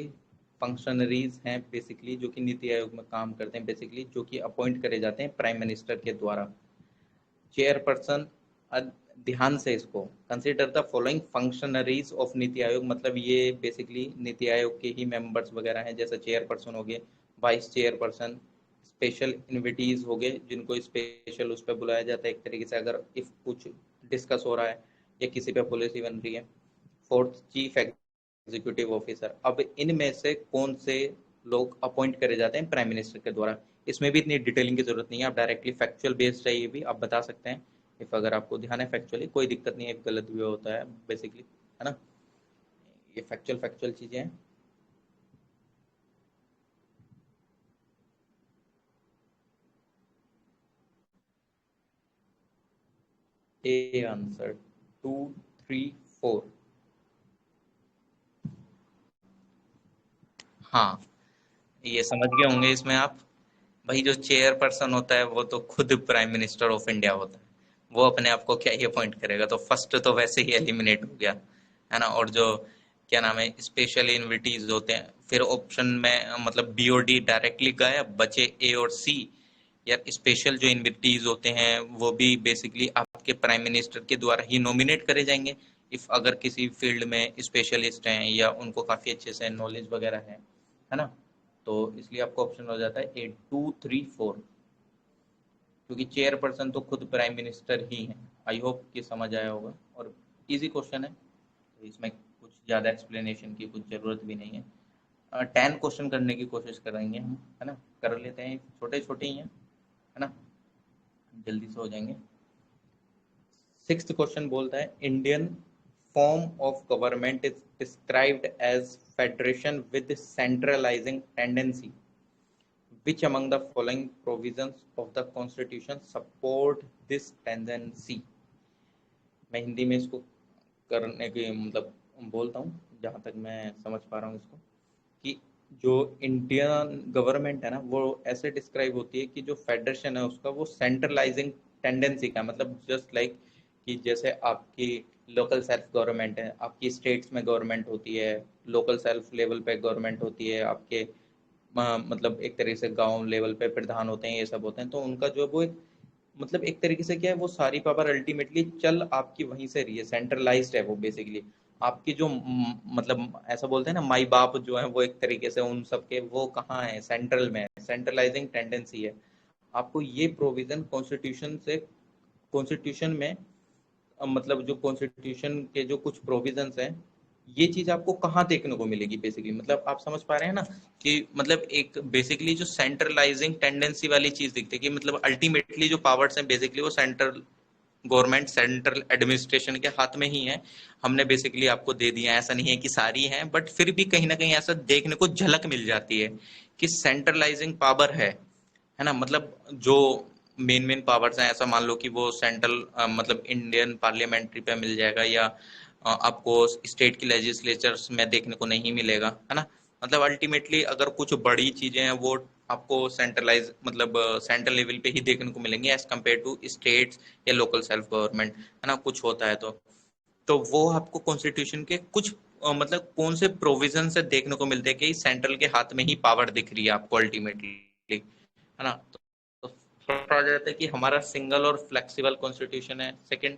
फंक्शनरीज हैं बेसिकली जो कि नीति आयोग में काम करते हैं, बेसिकली जो कि अपॉइंट करे जाते हैं प्राइम मिनिस्टर के द्वारा। चेयरपर्सन, ध्यान से इसको, consider the following functionaries of NITI Aayog, मतलब ये बेसिकली नीति आयोग के ही मेंबर्स वगैरह हैं, जैसे चेयरपर्सन हो गए, वाइस चेयरपर्सन, स्पेशल इन्विटीज हो गए, जिनको स्पेशल उस पर बुलाया जाता है एक तरीके से, अगर इफ कुछ डिस्कस हो रहा है या किसी पे पॉलिसी बन रही है। Fourth, chief executive officer. अब इनमें से कौन से लोग अपॉइंट करे जाते हैं प्राइम मिनिस्टर के द्वारा? इसमें भी इतनी डिटेलिंग की जरूरत नहीं है, आप डायरेक्टली फैक्चुअल बेस्ड चाहिए भी आप बता सकते हैं। इफ अगर आपको ध्यान है फैक्चुअली, कोई दिक्कत नहीं है, गलत भी होता है बेसिकली, है ना? ये फैक्चुअल फैक्चुअल चीजें हैं। A answer 2, 3, 4। हाँ, ये समझ गए होंगे इसमें आप। भाई जो चेयर पर्सन होता है वो तो खुद प्राइम मिनिस्टर ऑफ इंडिया होता है, वो अपने आप को क्या ही अपॉइंट करेगा, तो फर्स्ट तो वैसे ही एलिमिनेट हो गया, है ना? और जो क्या नाम है, स्पेशल इन्विटीज होते हैं, फिर ऑप्शन में मतलब बीओडी डायरेक्टली गया, बचे ए और सी। या स्पेशल जो इन्विटीज होते हैं वो भी बेसिकली आपके प्राइम मिनिस्टर के द्वारा ही नॉमिनेट करे जाएंगे, इफ अगर किसी फील्ड में स्पेशलिस्ट हैं या उनको काफी अच्छे से नॉलेज वगैरह है ना? तो इसलिए आपका ऑप्शन हो जाता है ए, 2, 3, 4, क्योंकि चेयरपर्सन तो खुद प्राइम मिनिस्टर ही हैं। आई होप कि समझ आया होगा, और इजी क्वेश्चन है, तो इसमें कुछ ज़्यादा एक्सप्लेनेशन की कुछ ज़रूरत भी नहीं है। 10 क्वेश्चन करने की कोशिश करेंगे हम, है ना? कर लेते हैं, छोटे छोटे ही हैं, है ना? जल्दी से हो जाएंगे। 6th क्वेश्चन बोलता है, Indian form of government is described as federation with centralising tendency. Which among the following provisions of the Constitution support this tendency? मैं हिंदी में इसको करने की मतलब बोलता हूँ, जहाँ तक मैं समझ पा रहा हूँ इसको, कि जो इंडियन गवर्नमेंट है ना, वो ऐसे डिस्क्राइब होती है कि जो फेडरेशन है उसका वो सेंट्रलाइजिंग टेंडेंसी का, मतलब जस्ट लाइक कि जैसे आपकी लोकल सेल्फ गवर्नमेंट है, आपकी स्टेट्स में गवर्नमेंट होती है, लोकल सेल्फ लेवल पे गवर्नमेंट होती है, आपके मतलब एक तरीके से गांव लेवल पे प्रधान होते हैं, ये सब होते हैं, तो उनका जो वो एक मतलब एक तरीके से क्या है, वो सारी पावर अल्टीमेटली चल आपकी वहीं से रही है, सेंट्रलाइज्ड है वो बेसिकली। आपकी जो मतलब ऐसा बोलते हैं ना, माई बाप जो है वो एक तरीके से उन सबके वो कहाँ है, सेंट्रल में, सेंट्रलाइजिंग टेंडेंसी है। आपको ये प्रोविजन कॉन्स्टिट्यूशन से, कॉन्स्टिट्यूशन में मतलब जो कॉन्स्टिट्यूशन के जो कुछ प्रोविजंस हैं, ये चीज आपको कहाँ देखने को मिलेगी बेसिकली, मतलब आप समझ पा रहे हैं ना कि मतलब एक बेसिकली जो सेंट्रलाइजिंग टेंडेंसी वाली चीज दिखती है कि मतलब अल्टीमेटली जो पावर्स हैं बेसिकली वो सेंट्रल गवर्नमेंट, सेंट्रल एडमिनिस्ट्रेशन के हाथ में ही है। हमने बेसिकली आपको दे दिया, ऐसा नहीं है कि सारी हैं, बट फिर भी कहीं ना कहीं ऐसा देखने को झलक मिल जाती है कि सेंट्रलाइजिंग पावर है ना? मतलब जो मेन मेन पावर्स हैं, ऐसा मान लो कि वो सेंट्रल मतलब इंडियन पार्लियामेंट्री पे मिल जाएगा, या आपको स्टेट की लेजिस्लेचर्स में देखने को नहीं मिलेगा, है ना। मतलब अल्टीमेटली अगर कुछ बड़ी चीजें हैं वो आपको सेंट्रलाइज मतलब सेंट्रल लेवल पे ही देखने को मिलेंगी एज कम्पेयर टू स्टेट्स या लोकल सेल्फ गवर्नमेंट, है ना। कुछ होता है तो वो आपको कॉन्स्टिट्यूशन के कुछ मतलब कौन से प्रोविजन से देखने को मिलते हैं कि सेंट्रल के हाथ में ही पावर दिख रही है आपको अल्टीमेटली, है ना। तो फर्स्ट आ जाता है कि हमारा सिंगल और फ्लेक्सिबल कॉन्स्टिट्यूशन है। सेकंड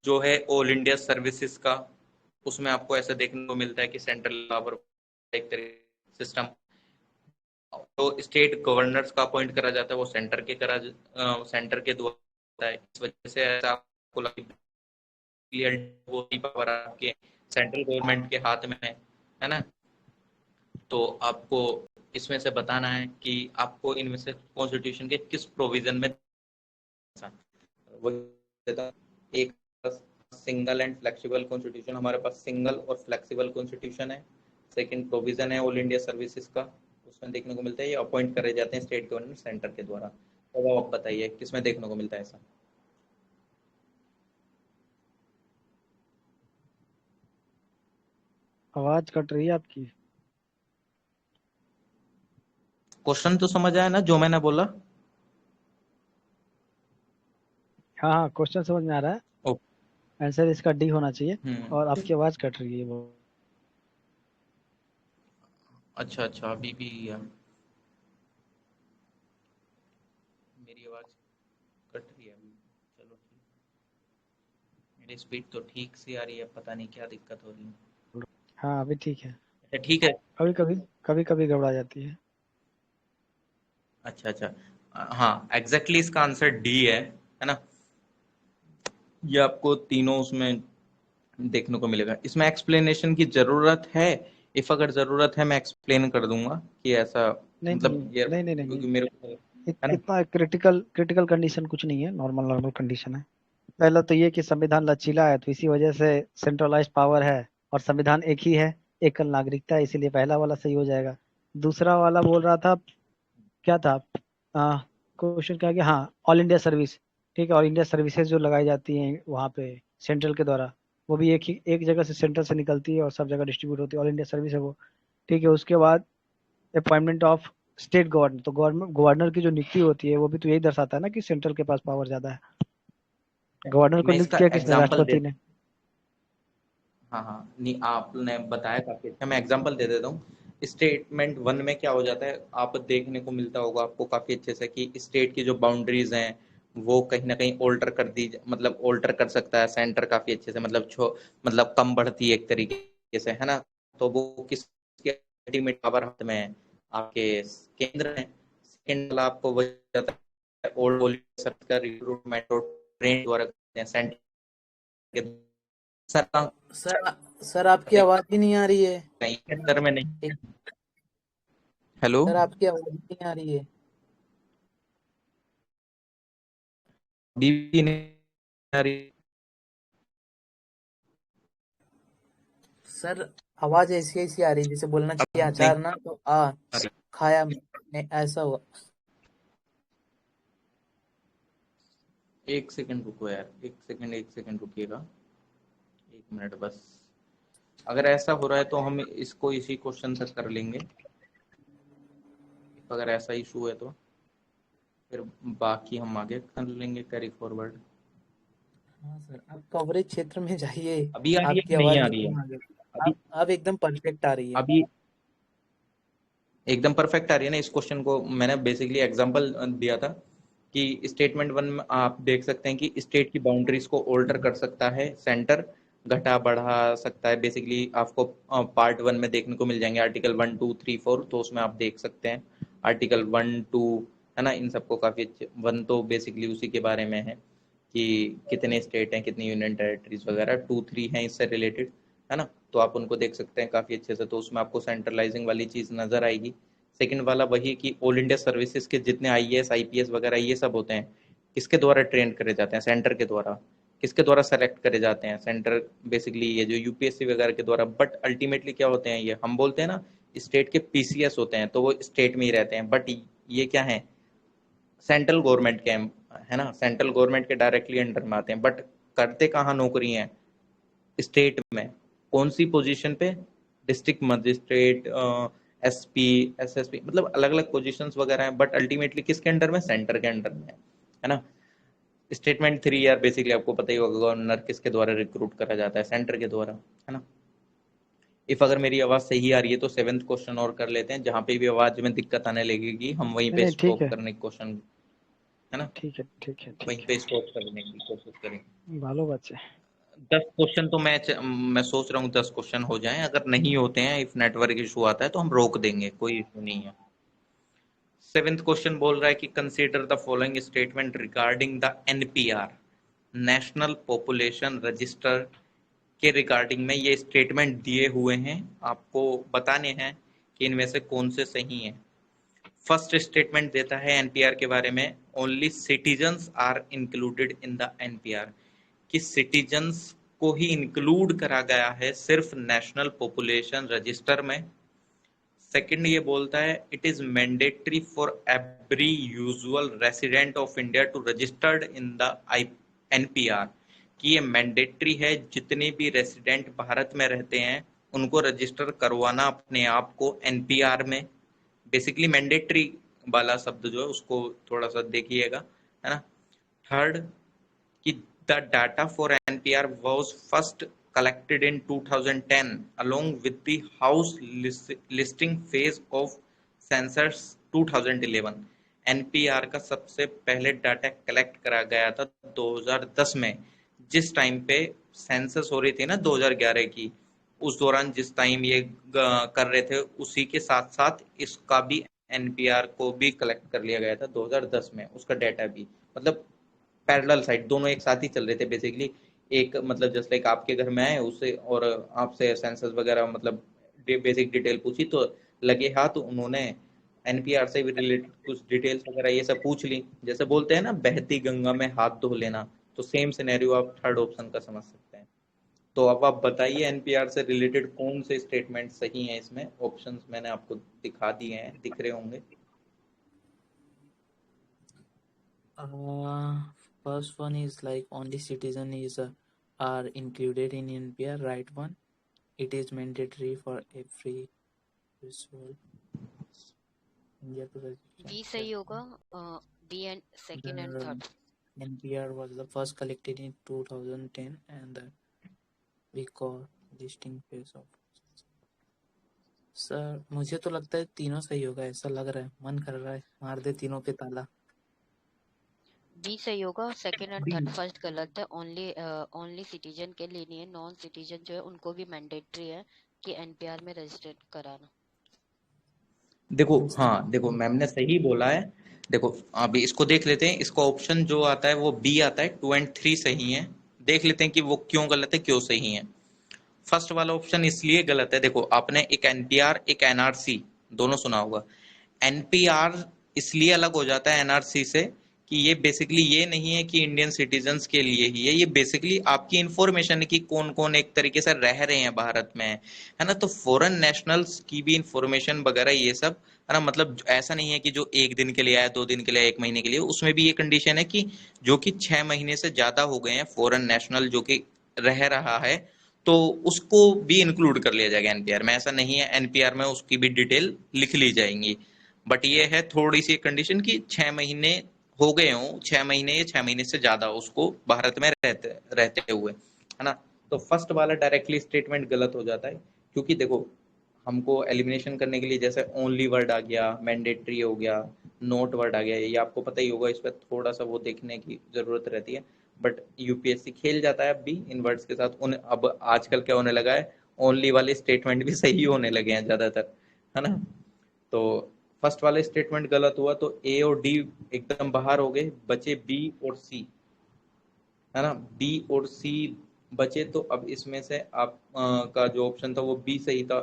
जो है ऑल इंडिया सर्विसेज का, उसमें आपको ऐसा देखने को मिलता है कि सेंट्रल पावर एक तरह सिस्टम, तो स्टेट गवर्नर्स का अपॉइंट करा जाता है वो सेंटर के द्वारा होता है। इस वजह से ऐसा आपको वो पावर आपके सेंट्रल गवर्नमेंट के हाथ में है ना। तो आपको इसमें से बताना है कि आपको इनमें से कॉन्स्टिट्यूशन के किस प्रोविजन में वो एक सिंगल एंड फ्लेक्सिबल कॉन्स्टिट्यूशन, हमारे पास सिंगल और फ्लेक्सिबल कॉन्स्टिट्यूशन है। सेकंड प्रोविजन है ऑल इंडिया सर्विसेज का, उसमें देखने को मिलता है ये अपॉइंट करे जाते हैं स्टेट गवर्नमेंट सेंटर के द्वारा। तो आप बताइए किसमें देखने को मिलता है ऐसा। आवाज कट रही है आपकी। क्वेश्चन तो समझ आया ना जो मैंने बोला। हाँ हाँ, क्वेश्चन समझ में आ रहा है। ओ, आंसर इसका डी होना चाहिए। और हम्म। आपकी आवाज कट रही है वो। अच्छा अच्छा, अभी भी मेरी आवाज कट रही है अभी। चलो ठीक, मेरी स्पीड तो ठीक सी आ रही है, पता नहीं क्या दिक्कत हो रही है। हाँ अभी ठीक है। अच्छा ठीक है। कभी कभी घबरा जाती है। अच्छा अच्छा, हाँ एग्जैक्टली इसका आंसर डी है ना। ये आपको तीनों उसमें देखने को मिलेगा। इसमें एक्सप्लेनेशन की जरूरत है, इफ अगर जरूरत है मैं एक्सप्लेन कर दूंगा कि ऐसा नहीं नहीं मतलब ये नहीं नहीं नहीं, क्योंकि मेरे को है ना। इतना क्रिटिकल क्रिटिकल कंडीशन कुछ नहीं है, नॉर्मल नॉर्मल कंडीशन है। पहला तो ये कि संविधान लचीला है तो इसी वजह से सेंट्रलाइज पावर है, और संविधान एक ही है, एकल नागरिकता है, इसीलिए पहला वाला सही हो जाएगा। दूसरा वाला बोल रहा था, क्या था क्वेश्चन, क्या गया, हाँ ऑल इंडिया सर्विस। ठीक है, ऑल इंडिया सर्विसेज जो लगाई जाती हैं वहाँ पे सेंट्रल के द्वारा, वो भी एक जगह से सेंट्रल से निकलती है और सब जगह डिस्ट्रीब्यूट होती है, ऑल इंडिया सर्विस है वो। ठीक है, उसके बाद अपॉइंटमेंट ऑफ स्टेट गवर्नर, तो गवर्नर की जो नियुक्ति होती है वो भी तो यही दर्शाता है ना कि सेंट्रल के पास पावर ज्यादा है। गवर्नर को मैं नियुक्त इसका किया किसने? एग्जांपल दे, राष्ट्रपति ने। हाँ हाँ नहीं आपने बताया काफी अच्छा, मैं एग्जांपल दे देता हूँ। स्टेटमेंट वन में क्या हो जाता है आप देखने को मिलता होगा आपको काफी अच्छे से कि स्टेट की जो बाउंड्रीज हैं वो कहीं ना कहीं ऑल्टर कर दी, मतलब ऑल्टर कर सकता है सेंटर काफी अच्छे से, मतलब मतलब कम बढ़ती है एक तरीके से, है ना। तो वो किसके अल्टीमेट पावर हाथ में है, आपके केंद्र में। सेकेंड वाला आपको वही जाता है ओल्ड का रिक्रूटमेंट और ट्रेन द्वारा करते हैं सेंटर के सर सर सर आपकी आवाज ही नहीं आ रही है। कहीं अंदर में नहीं। एक- हेलो, सर आपकी आवाज ही नहीं आ रही है। बीवी नहीं आ रही। सर आवाज ऐसी ऐसी आ रही है जैसे बोलना चाहिए अब नहीं अचार ना तो आ आ रही। खाया मैंने, ऐसा हुआ। एक सेकंड रुको यार, एक सेकंड रुकिएगा, एक मिनट बस। अगर ऐसा हो रहा है तो हम इसको इसी क्वेश्चन से कर लेंगे, अगर ऐसा इशू है तो फिर बाकी हम आगे कर लेंगे कैरी फॉरवर्ड। हाँ सर, आप कवरेज क्षेत्र में जाइए। अभी आ रही है आपकी कि नहीं आवाज आ रही है? एकदम आ गई। अभी अब एकदम परफेक्ट आ रही है। अभी एकदम परफेक्ट आ रही है ना। इस क्वेश्चन को मैंने बेसिकली एग्जांपल दिया था कि स्टेटमेंट वन में आप देख सकते हैं कि स्टेट की बाउंड्रीज को ऑल्टर कर सकता है सेंटर, घटा बढ़ा सकता है। बेसिकली आपको पार्ट वन में देखने को मिल जाएंगे आर्टिकल 1 2 3 4, तो उसमें आप देख सकते हैं आर्टिकल 1 2, है ना। इन सबको काफी अच्छे, वन तो बेसिकली उसी के बारे में है कि कितने स्टेट हैं कितनी यूनियन टेरिटरीज वगैरह, 2 3 हैं इससे रिलेटेड, है ना। तो आप उनको देख सकते हैं काफी अच्छे से, तो उसमें आपको सेंट्रलाइजिंग वाली चीज नजर आएगी। सेकंड वाला वही कि ऑल इंडिया सर्विसेज के जितने आईएएस आईपीएस वगैरह ये सब होते हैं किसके द्वारा ट्रेन करे जाते हैं? सेंटर के द्वारा। किसके द्वारा सेलेक्ट करे जाते हैं? सेंटर, बेसिकली ये जो यूपीएससी वगैरह के द्वारा। बट अल्टीमेटली क्या होते हैं ये, हम बोलते हैं ना स्टेट के पीसीएस होते हैं तो वो स्टेट में ही रहते हैं, बट ये क्या है, सेंट्रल गवर्नमेंट के है ना, सेंट्रल गवर्नमेंट के डायरेक्टली अंडर में आते हैं, बट करते कहाँ नौकरी हैं स्टेट में, कौन सी पोजीशन पे, डिस्ट्रिक्ट मजिस्ट्रेट, एसपी, एसएसपी, मतलब अलग अलग पोजीशंस वगैरह हैं, बट अल्टीमेटली किसके अंडर में, सेंटर के अंडर में है ना। स्टेटमेंट 3 यार बेसिकली आपको पता ही होगा, गवर्नर किसके द्वारा रिक्रूट करा जाता है, सेंटर के द्वारा, है ना। इफ अगर मेरी आवाज सही आ रही है तो 7th क्वेश्चन और कर लेते हैं, जहां पे भी आवाज में दिक्कत आने लगेगी हम वहीं पे नहीं ठीक स्टॉप है, करने की क्वेश्चन, है ना, ठीक है, ठीक है, वहीं ठीक पे स्टॉप करने की कोशिश करें। है। भालो बच्चे। 10 क्वेश्चन तो मैं सोच रहा हूँ 10 क्वेश्चन हो जाएं, अगर नहीं होते हैं, इफ नेटवर्क इशू आता है तो हम रोक देंगे, कोई इशू नहीं है। 7th क्वेश्चन बोल रहा है कि consider the following statement regarding the NPR, national population register के रिगार्डिंग में ये स्टेटमेंट दिए हुए हैं, आपको बताने हैं कि इनमें से कौन से सही हैं। फर्स्ट स्टेटमेंट देता है एनपीआर के बारे में, only citizens are included in the NPR, कि सिटीजन्स को ही इंक्लूड करा गया है सिर्फ नेशनल पॉपुलेशन रजिस्टर में। सेकंड ये बोलता है it is mandatory for every usual resident of India to registered in the NPR, कि ये मैंडेटरी है, जितने भी रेसिडेंट भारत में रहते हैं उनको रजिस्टर करवाना अपने आप को एनपीआर में। बेसिकली मैंडेटरी वाला शब्द जो है उसको थोड़ा सा देखिएगा, है ना। थर्ड कि the data for NPR was first collected in 2010 along with the house listing phase of census 2011। NPR का सबसे पहले डाटा कलेक्ट करा गया था 2010 में, जिस टाइम पे सेंसस हो रही थी ना 2011 की, उस दौरान जिस टाइम ये कर रहे थे उसी के साथ साथ इसका भी एनपीआर को भी कलेक्ट कर लिया गया था 2010 में, उसका डाटा भी, मतलब पैरेलल साइड दोनों एक साथ ही चल रहे थे बेसिकली। एक मतलब जस्ट लाइक आपके घर में आए उससे और आपसे सेंसस वगैरह मतलब बेसिक डिटेल पूछी तो लगे हाथ उन्होंने एनपीआर से भी रिलेटेड कुछ डिटेल्स वगैरह ये सब पूछ ली, जैसे बोलते हैं ना बहती गंगा में हाथ धो लेना, तो सेम सिनेरियो आप थर्ड ऑप्शन का समझ सकते हैं। तो अब आप बताइए एनपीआर से रिलेटेड कौन से स्टेटमेंट सही हैं, इसमें ऑप्शंस मैंने आपको दिखा दिए हैं, दिख रहे होंगे। First one is like only citizen is are included in NPR, right one. It is mandatory for every household India to register. B सही होगा, B and second and third. NPR was the first collected in 2010 and we call listing phase of। Sir मुझे तो लगता है तीनों सही होगा, ऐसा लग रहा है, मन कर रहा है मार दे तीनों पे ताला। बी सही होगा, सेकंड एंड थर्ड फर्स्ट गलत है। ओनली सिटीजन के लिए नहीं है, नॉन सिटीजन जो है उनको भी मैंडेटरी है कि एनपीआर में रजिस्टर कराना। देखो हाँ देखो मैम ने सही बोला है। देखो अभी इसको देख लेते हैं, इसका ऑप्शन जो आता है वो बी आता है, 2 और 3 सही है। देख लेते हैं कि वो क्यों गलत है क्यों सही है। फर्स्ट वाला ऑप्शन इसलिए गलत है, देखो आपने एक एनपीआर एक एनआरसी दोनों सुना होगा। एनपीआर इसलिए अलग हो जाता है एनआरसी से कि ये बेसिकली ये नहीं है कि इंडियन सिटीजन्स के लिए ही है, ये बेसिकली आपकी इंफॉर्मेशन है कि कौन कौन एक तरीके से रह रहे हैं भारत में, है ना। तो फॉरेन नेशनल्स की भी इंफॉर्मेशन वगैरह ये सब, है ना। मतलब ऐसा नहीं है कि जो 1 दिन के लिए आया, 2 दिन के लिए, 1 महीने के लिए, उसमें भी ये कंडीशन है कि जो कि 6 महीने से ज्यादा हो गए हैं फॉरेन नेशनल जो कि रह रहा है, तो उसको भी इंक्लूड कर लिया जाएगा एनपीआर में। ऐसा नहीं है एनपीआर में उसकी भी डिटेल लिख ली जाएंगी, बट ये है थोड़ी सी कंडीशन कि 6 महीने हो गए हों, 6 महीने या 6 महीने से ज्यादा उसको भारत में रहते हुए, है ना। तो फर्स्ट वाला डायरेक्टली स्टेटमेंट गलत हो जाता है, क्योंकि देखो हमको एलिमिनेशन करने के लिए जैसे ओनली वर्ड आ गया, मैंडेटरी हो गया, नोट वर्ड आ गया, ये आपको पता ही होगा, इस पर थोड़ा सा वो देखने की जरूरत रहती है। बट यूपीएससी खेल जाता है अब भी इन वर्ड्स के साथ। उन अब आजकल क्या होने लगा है, ओनली वाले स्टेटमेंट भी सही होने लगे हैं ज्यादातर, है ना। तो फर्स्ट वाले स्टेटमेंट गलत हुआ तो ए और डी एकदम बाहर हो गए, बचे बी और सी, है ना। बी और सी बचे, तो अब इसमें से आप का जो ऑप्शन था वो बी सही था।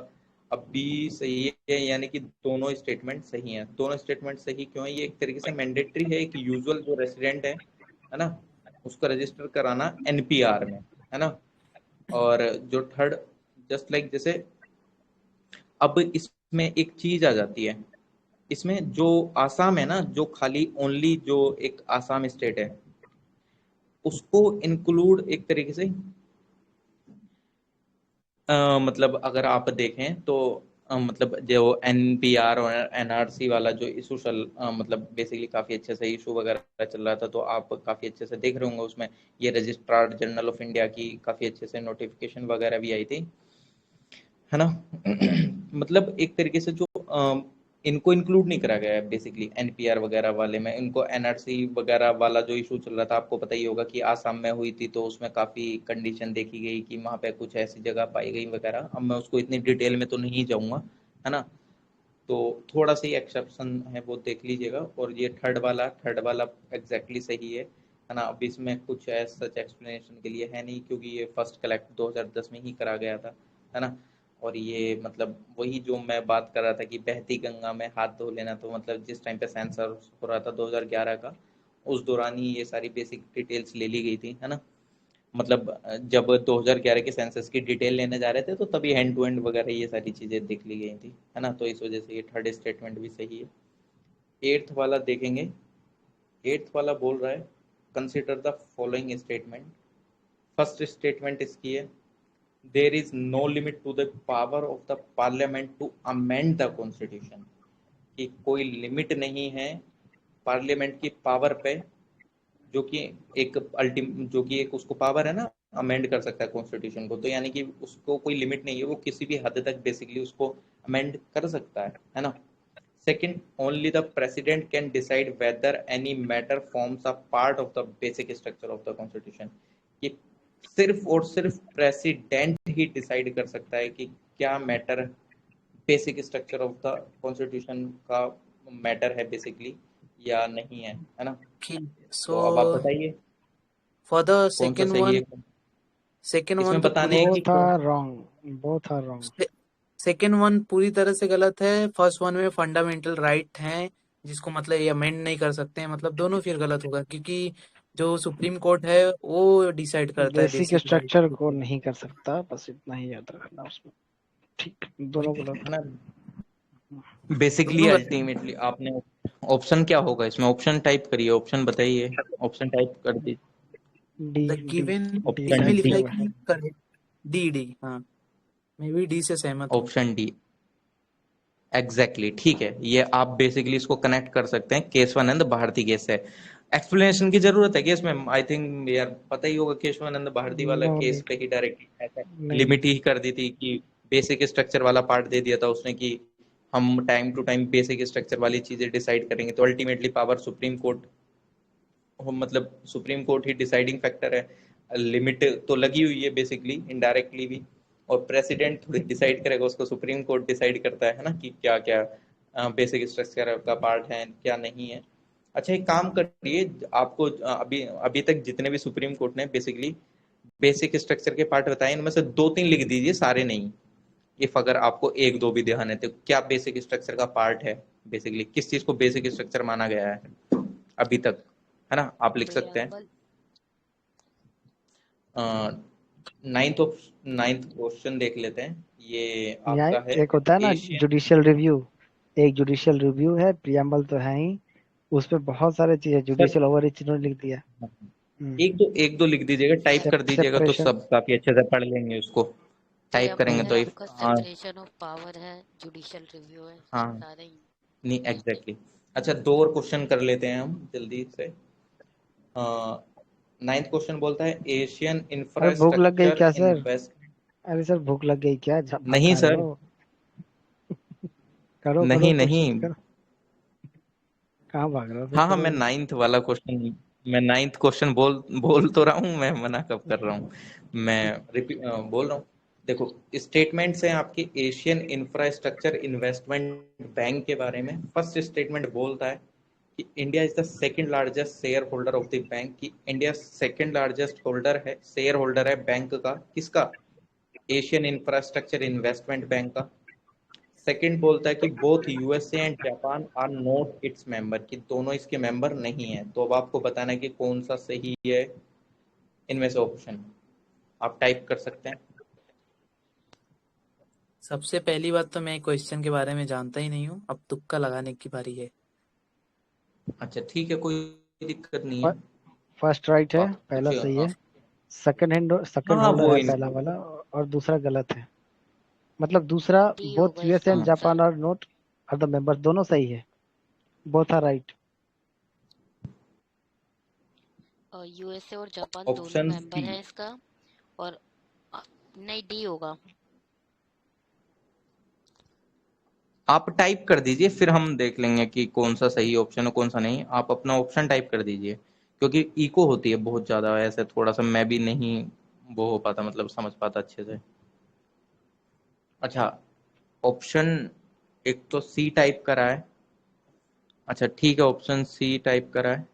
अब बी सही है, यानी कि दोनों स्टेटमेंट सही हैं। दोनों स्टेटमेंट सही क्यों है, ये एक तरीके से मैंडेटरी है कि यूजुअल जो रेसिडेंट है ना, उसको रजिस्टर कराना एनपीआर में, है ना। और जो थर्ड जस्ट लाइक जैसे अब इसमें एक चीज आ जाती है, इसमें जो आसाम है ना, जो खाली ओनली जो एक आसाम स्टेट है, उसको इंक्लूड एक तरीके से मतलब अगर आप देखें तो मतलब जो एनपीआर और एनआरसी वाला जो इशू मतलब बेसिकली काफ़ी अच्छे से इशू वगैरह चल रहा था, तो आप काफ़ी अच्छे से देख रहे होंगे उसमें ये रजिस्ट्रार जनरल ऑफ इंडिया की काफ़ी अच्छे से नोटिफिकेशन वगैरह भी आई थी, है ना। मतलब एक तरीके से जो इनको इंक्लूड नहीं करा गया है बेसिकली एनपीआर वगैरह वाले में। इनको एनआरसी वगैरह वाला जो इशू चल रहा था, आपको पता ही होगा कि आसाम में हुई थी, तो उसमें काफ़ी कंडीशन देखी गई कि वहाँ पे कुछ ऐसी जगह पाई गई वगैरह। अब मैं उसको इतनी डिटेल में तो नहीं जाऊँगा, है ना। तो थोड़ा सा ही एक्सेप्शन है वो देख लीजिएगा। और ये थर्ड वाला एग्जैक्टली सही है ना। अब इसमें कुछ सच एक्सप्लेनेशन के लिए है नहीं, क्योंकि ये फर्स्ट कलेक्ट 2010 में ही करा गया था, है ना। और ये मतलब वही जो मैं बात कर रहा था कि बहती गंगा में हाथ धो लेना, तो मतलब जिस टाइम पे सेंसर हो रहा था 2011 का, उस दौरान ही ये सारी बेसिक डिटेल्स ले ली गई थी, है ना। मतलब जब 2011 के सेंसस की डिटेल लेने जा रहे थे, तो तभी हैंड टू हैंड वगैरह ये सारी चीज़ें देख ली गई थी, है ना। तो इस वजह से ये थर्ड स्टेटमेंट भी सही है। एट्थ वाला देखेंगे। एट्थ वाला बोल रहा है consider the following statement. First statement इसकी है, there is no limit to the power of the parliament to amend the constitution. कि कोई लिमिट नहीं है पार्लियामेंट की पावर पे, जो कि जो कि एक उसको पावर है ना, अमेंड कर सकता है कॉन्स्टिट्यूशन को। तो यानी कि उसको कोई लिमिट नहीं है, वो किसी भी हद तक बेसिकली उसको अमेंड कर सकता है ना। Second, only the president can decide whether any matter forms a part of the basic structure of the constitution. कि सिर्फ और सिर्फ प्रेसिडेंट ही डिसाइड कर सकता है कि क्या matter basic structure of the constitution का मैटर है बेसिकली, या नहीं है ना। Okay, तो अब आप so बताइए for the कौन सा second सही one, है। इसमें तो पूरी बताने हैं कि both are wrong, both are wrong. Second one पूरी तरह से गलत है। फर्स्ट वन में फंडामेंटल राइट है, जिसको मतलब ये अमेंड नहीं कर सकते हैं, मतलब दोनों फिर गलत होगा, क्योंकि जो सुप्रीम कोर्ट है वो डिसाइड करता है बेसिक बेसिक राइट स्ट्रक्चर के को ऊपर। नहीं कर सकता, बस इतना ही याद रखना उसमें। ठीक, वही दोनों है गलत। ना। बेसिकली दोनों गलत है। अल्टीमेटली आपने ऑप्शन क्या होगा इसमें, ऑप्शन टाइप करिए, ऑप्शन बताइए, ऑप्शन टाइप कर दीजिए। D, the D, given, D option इसमें राइट डी। लिखा है जवाब है। कि करेक्ट। डी डी, हाँ, मैं भी डी से सहमत हूँ। ऑप्शन डी एग्जैक्टली ठीक है। ये आप बेसिकली इसको कनेक्ट कर सकते हैं केशवानंद भारती केस से। एक्सप्लेनेशन की जरूरत है कि इसमें आई थिंक यार पता ही होगा, केशवानंद भारती वाला नो केस नीड, पे ही डायरेक्ट ऐसा नहीं लिमिट नहीं। ही कर दी थी कि बेसिक स्ट्रक्चर वाला पार्ट दे दिया था उसने कि हम time to time basic structure वाली चीजें डिसाइड करेंगे। तो अल्टीमेटली पावर सुप्रीम कोर्ट, मतलब सुप्रीम कोर्ट ही डिसाइडिंग फैक्टर है। लिमिट तो लगी हुई है बेसिकली इनडायरेक्टली भी, और प्रेसिडेंट थोड़ी डिसाइड करेगा, उसको सुप्रीम कोर्ट डिसाइड करता है ना कि क्या क्या बेसिक स्ट्रक्चर का पार्ट है क्या नहीं है। अच्छा एक काम करिए, आपको अभी अभी तक जितने भी सुप्रीम कोर्ट ने बेसिकली बेसिक स्ट्रक्चर के पार्ट बताए, इनमें से 2-3 लिख दीजिए, सारे नहीं। इफ अगर आपको एक दो भी ध्यान है तो क्या बेसिक स्ट्रक्चर का पार्ट है, बेसिकली किस चीज को बेसिक स्ट्रक्चर माना गया है अभी तक, है ना। आप लिख सकते हैं। प्रियम्बल। नाइन्थ क्वेश्चन देख लेते हैं। ये यहाँ आपका है एक होता है ना एशियन। जुडिशियल रिव्यू, एक जुडिशियल रिव्यू है, प्रियम्बल तो है ही, उस पे बहुत सारे चीजें सर जुडिशियल ओवर इन्होंने लिख दिया। एक दो लिख दीजिएगा, टाइप कर दीजिएगा, तो सेपरेशन। सब काफी अच्छे से पढ़ लेंगे उसको। टाइप प्रियम्बल करेंगे है तो इफ आपका, सेपरेशन ऑफ पावर है, जुडिशियल रिव्यू है, हाँ सारे ही। नहीं ठीक है। एग्जैक्टली। अच्छा दो और क्वेश्चन कर लेते हैं हम जल्दी से। नाइन्थ क्वेश्चन बोलता है एशियन अरे भूख लग गई इंफ्रास्ट्रक्चर क्या सर? इन्वेस्ट। अरे सर भूख लग गई क्या? नहीं भटका रहे सर, हो? करो करो नहीं कुछ नहीं। करो। कहाँ भाग रहे हो फिर? हाँ हाँ, करो कुछ। मैं नाइन्थ क्वेश्चन बोल बोल तो रहा हूँ, मैं मना कब कर रहा हूँ। मैं बोल रहा हूँ। देखो स्टेटमेंट्स हैं आपके एशियन इंफ्रास्ट्रक्चर इन्वेस्टमेंट बैंक के बारे में। फर्स्ट स्टेटमेंट बोलता है कि India is the second largest share holder of the bank. कि इंडिया सेकंड लार्जेस्ट होल्डर है, शेयर होल्डर है बैंक का, किसका, एशियन इंफ्रास्ट्रक्चर इन्वेस्टमेंट बैंक का। सेकंड बोलता है कि both USA and Japan are not its member, कि दोनों इसके मेंबर नहीं है। तो अब आपको बताना है कि कौन सा सही है इनमें से ऑप्शन, आप टाइप कर सकते हैं। सबसे पहली बात तो मैं क्वेश्चन के बारे में जानता ही नहीं हूँ, अब तुक्का लगाने की बारी है। अच्छा ठीक है, कोई दिक्कत नहीं है। फर्स्ट राइट है, पहला कुछ सही है। सेकंड हाँ होल्डर वो है पहला वाला, और दूसरा गलत है। मतलब दूसरा, डी बोथ होगा यूएस इसका एंड हाँ Japan answer. Are not are the members, दोनों सही है, बोथ आर राइट। यूएसए और जापान दोनों ऑप्शन मेंबर सी। हैं इसका। और नहीं, डी होगा। आप टाइप कर दीजिए, फिर हम देख लेंगे कि कौन सा सही ऑप्शन है कौन सा नहीं। आप अपना ऑप्शन टाइप कर दीजिए, क्योंकि इको होती है बहुत ज्यादा, ऐसे थोड़ा सा मैं भी नहीं वो हो पाता, मतलब समझ पाता अच्छे से। अच्छा, ऑप्शन एक तो सी टाइप करा है। अच्छा ठीक है, ऑप्शन सी टाइप करा है,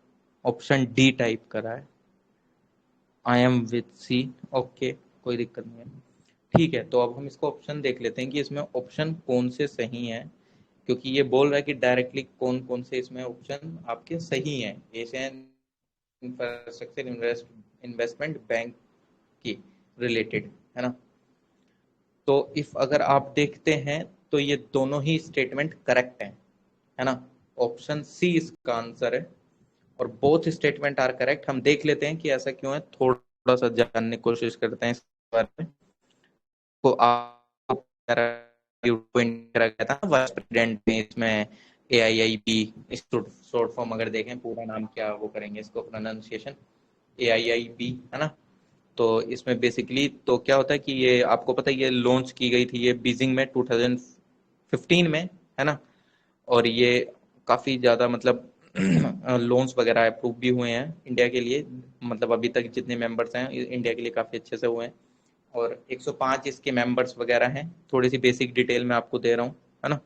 ऑप्शन डी टाइप करा है। I am with C. Okay, कोई दिक्कत नहीं है। ठीक है, तो अब हम इसको ऑप्शन देख लेते हैं कि इसमें ऑप्शन कौन से सही हैं, क्योंकि ये बोल रहा है कि डायरेक्टली कौन कौन से इसमें ऑप्शन आपके सही हैं एशियन इंफ्रास्ट्रक्चर इन्वेस्टमेंट बैंक की रिलेटेड, है ना। तो इफ अगर आप देखते हैं तो ये दोनों ही स्टेटमेंट करेक्ट है ना। ऑप्शन सी इसका आंसर है, और बोथ स्टेटमेंट आर करेक्ट। हम देख लेते हैं कि ऐसा क्यों है, थोड़ा सा जानने की कोशिश करते हैं इस बारे में। को आप गया था वाइस प्रेसिडेंट में, इसमें AIIB शॉर्ट फॉर्म अगर देखें, पूरा नाम क्या वो करेंगे इसको प्रोनाउंसिएशन, AIIB, है ना। तो इसमें बेसिकली तो क्या होता है कि ये आपको पता है ये लॉन्च की गई थी ये बीजिंग में 2015 में, है ना। और ये काफ़ी ज़्यादा मतलब लोन्स वगैरह अप्रूव भी हुए हैं इंडिया के लिए, मतलब अभी तक जितने मेंबर्स हैं इंडिया के लिए काफ़ी अच्छे से हुए हैं। और 105 इसके मेंबर्स वगैरह हैं। थोड़ी सी बेसिक डिटेल में आपको दे रहा हूँ, है ना।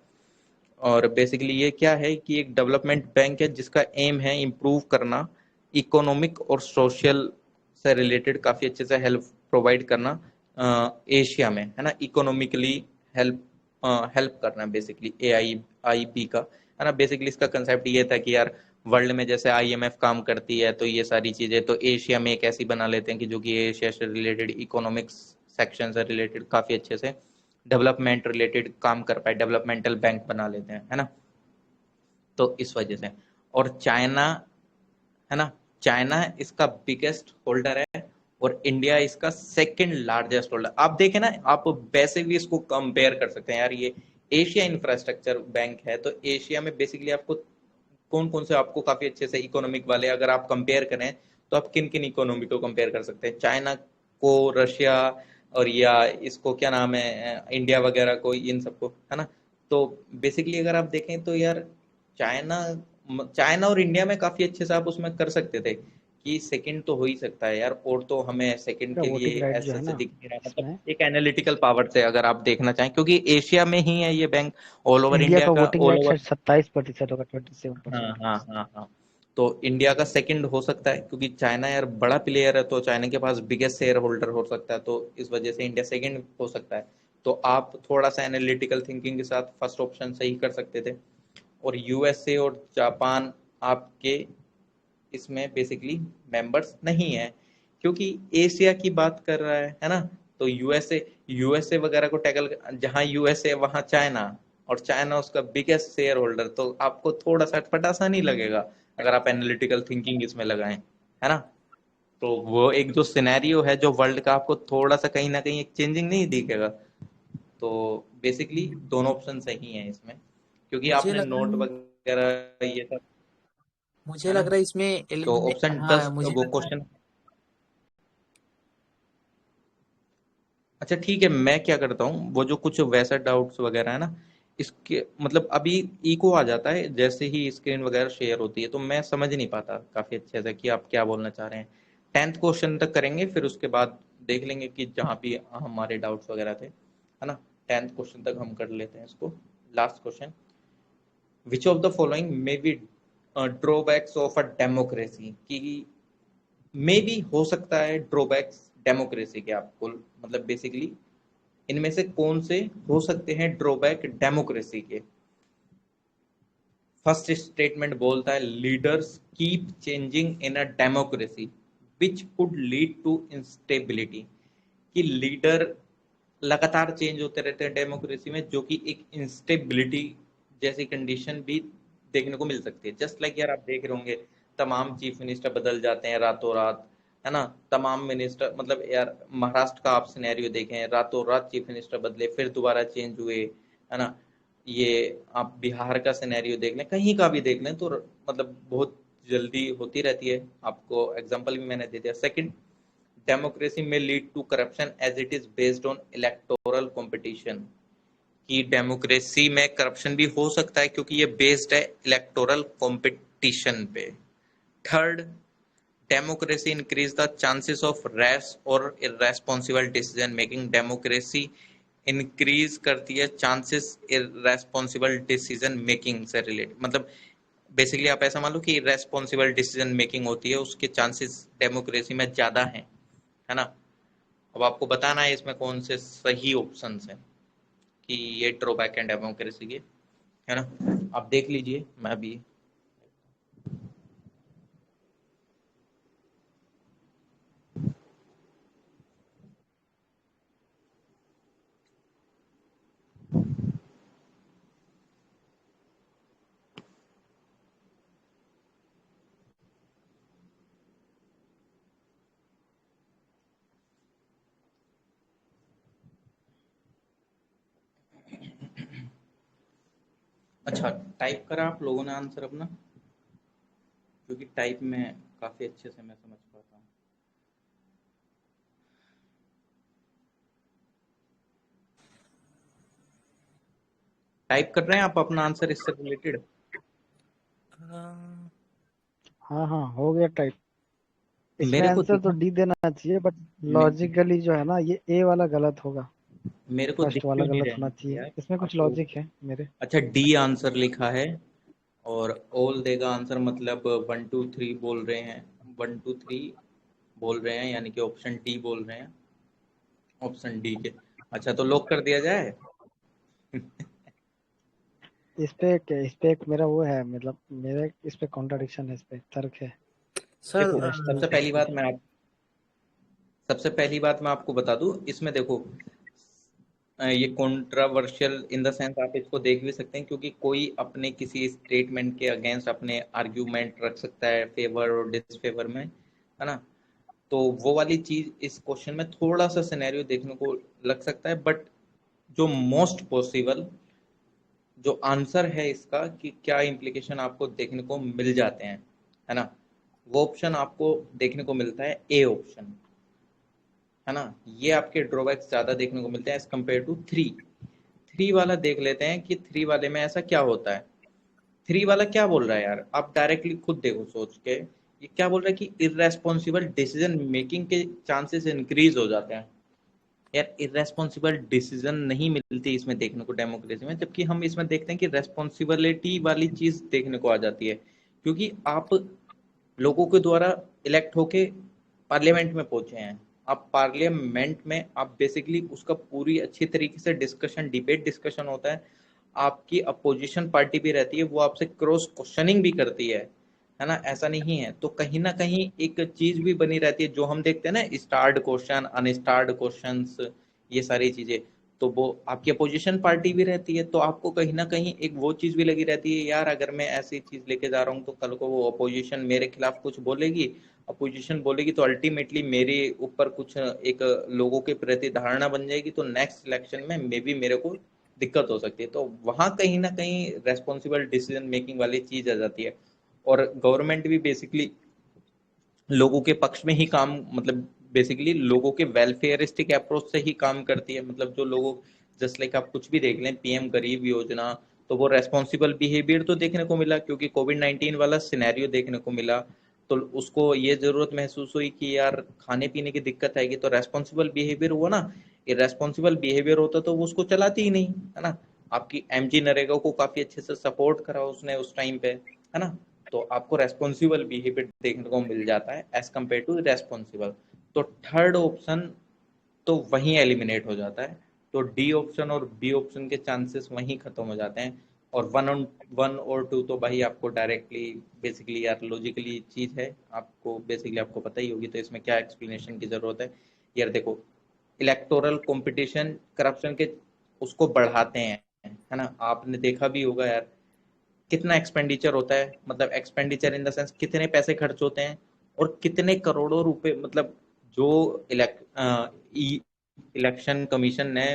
और बेसिकली ये क्या है कि एक डेवलपमेंट बैंक है जिसका एम है इम्प्रूव करना इकोनॉमिक और सोशल से रिलेटेड, काफ़ी अच्छे से हेल्प प्रोवाइड करना एशिया में, है ना। इकोनॉमिकली हेल्प हेल्प करना बेसिकली AIIB का, है ना। बेसिकली इसका कंसेप्ट ये था कि यार वर्ल्ड में जैसे IMF काम करती है, तो ये सारी चीज़ें तो एशिया में एक ऐसी बना लेते हैं कि जो कि एशिया से रिलेटेड इकोनॉमिक्स सेक्शन से रिलेटेड काफ़ी अच्छे से डेवलपमेंट रिलेटेड काम कर पाए, डेवलपमेंटल बैंक बना लेते हैं, है ना। तो इस वजह से, और चाइना, है ना, चाइना इसका बिगेस्ट होल्डर है, और इंडिया इसका सेकंड लार्जेस्ट होल्डर। आप देखें ना, आप वैसे भी इसको कंपेयर कर सकते हैं यार, ये एशिया इंफ्रास्ट्रक्चर बैंक है, तो एशिया में बेसिकली आपको कौन कौन से आपको काफी अच्छे से इकोनॉमिक वाले अगर आप कंपेयर करें, तो आप किन किन इकोनॉमी को कंपेयर कर सकते हैं, चाइना को, रशिया, और या इसको क्या नाम है इंडिया वगैरह को, इन सबको, है ना। तो बेसिकली अगर आप देखें तो यार चाइना चाइना और इंडिया में काफी अच्छे से आप उसमें कर सकते थे कि सेकंड तो हो ही सकता है यार, और तो हमें सेकंड का के वोटिंग लिए राइट जो ऐसा है से ना दिख नहीं रहा, मतलब इसमें, एक एनालिटिकल पावर से अगर आप देखना चाहें, क्योंकि एशिया में ही है ये bank, all over India India का का, वोटिंग ऑल राइट ओवर। शायद 27% होगा, हाँ 27%। हाँ हाँ हाँ। तो इंडिया का सेकंड हो सकता है, क्योंकि चाइना यार बड़ा प्लेयर है, तो चाइना के पास बिगेस्ट शेयर होल्डर हो सकता है, तो इस वजह से इंडिया सेकंड हो सकता है। तो आप थोड़ा सा एनालिटिकल थिंकिंग के साथ फर्स्ट ऑप्शन सही कर सकते थे। और USA और जापान आपके इसमें बेसिकली मेंबर्स नहीं है, क्योंकि एशिया की बात कर रहा है ना। तो यूएसए वगैरह को टैकल, जहां यूएसए वहां चाइना, और चाइना उसका बिगेस्ट शेयर होल्डर, तो आपको थोड़ा सा अटपटा नहीं लगेगा अगर आप एनालिटिकल थिंकिंग इसमें लगाएं, है ना। तो वो एक जो सिनेरियो है जो वर्ल्ड का, आपको थोड़ा सा कहीं ना कहीं एक चेंजिंग नहीं दिखेगा। तो बेसिकली दोनों ऑप्शन सही हैं इसमें, क्योंकि मुझे आपने लग रहा नोट है वगैरह ये सब, मुझे है ना। लग रहा है इसमें तो एलिमिने ऑप्शन हाँ 10 मुझे वो लग रहा है। क्वेश्चन। अच्छा ठीक है, मैं क्या करता हूँ, वो जो कुछ वैसा डाउट्स वगैरह है ना, इसके मतलब अभी इको आ जाता है जैसे ही स्क्रीन वगैरह शेयर होती है, तो मैं समझ नहीं पाता काफी अच्छे से कि आप क्या बोलना चाह रहे हैं। 10th क्वेश्चन तक करेंगे, फिर उसके बाद देख लेंगे कि जहाँ भी हमारे डाउट्स वगैरह थे, है ना। 10th क्वेश्चन तक हम कर लेते हैं इसको। Last question, which of the following may be drawbacks of a democracy, कि मे बी हो सकता है ड्रॉबैक्स डेमोक्रेसी के, आपको मतलब बेसिकली इनमें से कौन से हो सकते हैं ड्रॉबैक डेमोक्रेसी के। फर्स्ट स्टेटमेंट बोलता है leaders keep changing in a democracy which could lead to instability, कि लीडर लगातार चेंज होते रहते हैं डेमोक्रेसी में, जो कि एक इंस्टेबिलिटी जैसी कंडीशन भी देखने को मिल सकती है। जस्ट लाइक यार आप देख रहे होंगे तमाम चीफ मिनिस्टर बदल जाते हैं रातों रात, है ना। तमाम मिनिस्टर, मतलब यार महाराष्ट्र का आप सिनेरियो देखें, रातों रात चीफ मिनिस्टर बदले फिर दोबारा चेंज हुए, है ना। ये आप बिहार का सिनेरियो देख लें, कहीं का भी देख लें, तो मतलब बहुत जल्दी होती रहती है। आपको एग्जांपल भी मैंने दे दिया। Second, democracy may lead to corruption as it is based on electoral competition, कि डेमोक्रेसी में करप्शन भी हो सकता है क्योंकि ये बेस्ड है इलेक्टोरल कंपटीशन पे। Third, democracy increase the chances of rash और irresponsible decision making. Democracy increase करती है चांसेस इररेस्पॉन्सिबल डिसीजन मेकिंग से रिलेटेड, मतलब बेसिकली आप ऐसा मान लो कि इररेस्पॉन्सिबल डिसीजन मेकिंग होती है, उसके चांसेस डेमोक्रेसी में ज्यादा हैं, है ना। अब आपको बताना है इसमें कौन से सही ऑप्शन हैं कि ये ड्रॉबैक है डेमोक्रेसी के, है ना। आप देख लीजिए, मैं भी अच्छा टाइप करा आप लोगों ने आंसर अपना, क्योंकि टाइप में काफी अच्छे से मैं समझ पाता हूँ। टाइप कर रहे हैं आप अपना आंसर इससे रिलेटेड? हाँ हाँ हो गया टाइप। इसमें मेरे को आंसर तो दिखा डी देना चाहिए, बट मे, लॉजिकली जो है ना, ये ए वाला गलत होगा। मेरे को फर्स्ट दिख वाला क्यों नहीं गलत रहे होना हैं चाहिए, यार इसमें कुछ आपको? लॉजिक है मेरे। अच्छा डी आंसर लिखा है, और ऑल देगा आंसर, मतलब 1 2 3 बोल रहे हैं, 1 2 3 बोल रहे हैं, यानी कि ऑप्शन डी बोल रहे हैं, ऑप्शन डी के। अच्छा तो लॉक कर दिया जाए? इस पे एक मेरा वो है, मतलब मेरे इस पे कॉन्ट्राडिक्शन है, इस पे तर्क है। सर देखो रैशनल सबसे पहली बात मैं आपको बता दूं, इसमें देखो ये कंट्रोवर्शियल इन द सेंस आप इसको देख भी सकते हैं, क्योंकि कोई अपने किसी स्टेटमेंट के अगेंस्ट अपने आर्ग्यूमेंट रख सकता है फेवर और डिसफेवर में, है ना। तो वो वाली चीज इस क्वेश्चन में थोड़ा सा सिनेरियो देखने को लग सकता है, बट जो मोस्ट पॉसिबल जो आंसर है इसका कि क्या इम्प्लीकेशन आपको देखने को मिल जाते हैं, है ना, वो ऑप्शन आपको देखने को मिलता है ए ऑप्शन, है ना। ये आपके ड्रॉबैक्स ज्यादा देखने को मिलते हैं as compared to three. Three वाला देख लेते हैं कि थ्री वाले में ऐसा क्या होता है। थ्री वाला क्या बोल रहा है यार, आप डायरेक्टली खुद देखो सोच के, ये क्या बोल रहा है कि इररेस्पॉन्सिबल डिसीजन मेकिंग के चांसेस इंक्रीज हो जाते हैं। यार इररेस्पॉन्सिबल डिसीजन नहीं मिलती इसमें देखने को डेमोक्रेसी में, जबकि हम इसमें देखते हैं कि रेस्पॉन्सिबिलिटी वाली चीज देखने को आ जाती है, क्योंकि आप लोगों के द्वारा इलेक्ट होके पार्लियामेंट में पहुंचे हैं। आप पार्लियामेंट में आप बेसिकली उसका पूरी अच्छी तरीके से डिस्कशन, डिबेट डिस्कशन होता है। आपकी अपोजिशन पार्टी भी रहती है, वो आपसे क्रॉस क्वेश्चनिंग भी करती है ना। ऐसा नहीं है, तो कहीं ना कहीं एक चीज भी बनी रहती है जो हम देखते हैं ना, स्टार्ड क्वेश्चन, अनस्टार्ड क्वेश्चंस, ये सारी चीजें। तो वो आपकी अपोजिशन पार्टी भी रहती है, तो आपको कहीं ना कहीं एक वो चीज भी लगी रहती है, यार अगर मैं ऐसी चीज लेके जा रहा हूँ तो कल को वो अपोजिशन मेरे खिलाफ कुछ बोलेगी, अपोजिशन बोलेगी तो अल्टीमेटली मेरे ऊपर कुछ एक लोगों के प्रति धारणा बन जाएगी, तो नेक्स्ट इलेक्शन में मे बी मेरे को दिक्कत हो सकती है। तो वहां कहीं ना कहीं रेस्पॉन्सिबल डिसीजन मेकिंग वाली चीज आ जाती है। और गवर्नमेंट भी बेसिकली लोगों के पक्ष में ही काम, मतलब बेसिकली लोगों के वेलफेयरिस्टिक अप्रोच से ही काम करती है। मतलब जो लोगों, जस्ट लाइक आप कुछ भी देख लें, पीएम गरीब योजना, तो वो रेस्पॉन्सिबल बिहेवियर तो देखने को मिला, क्योंकि कोविड-19 वाला सिनेरियो देखने को मिला, तो उसको ये जरूरत महसूस हुई कि यार खाने पीने की दिक्कत आएगी, तो रेस्पॉन्सिबल बिहेवियर हुआ ना। इरेस्पॉन्सिबल बिहेवियर होता तो वो उसको चलाती ही नहीं, है ना। आपकी एमजी नरेगा को काफी अच्छे से सपोर्ट करा उसने उस टाइम पे, है ना। तो आपको रेस्पॉन्सिबल बिहेवियर देखने को मिल जाता है एज कम्पेयर टू रेस्पॉन्सिबल। तो थर्ड ऑप्शन तो वहीं एलिमिनेट हो जाता है, तो डी ऑप्शन और बी ऑप्शन के चांसेस वहीं खत्म हो जाते हैं। और वन और टू तो भाई आपको डायरेक्टली बेसिकली यार लॉजिकली चीज है, आपको बेसिकली आपको पता ही होगी, तो इसमें क्या एक्सप्लेनेशन की जरूरत है। यार देखो, इलेक्टोरल कंपटीशन करप्शन के उसको बढ़ाते हैं, है ना। आपने देखा भी होगा यार, कितना एक्सपेंडिचर होता है, मतलब एक्सपेंडिचर इन द सेंस कितने पैसे खर्च होते हैं और कितने करोड़ों रुपए, मतलब जो इलेक्शन कमीशन ने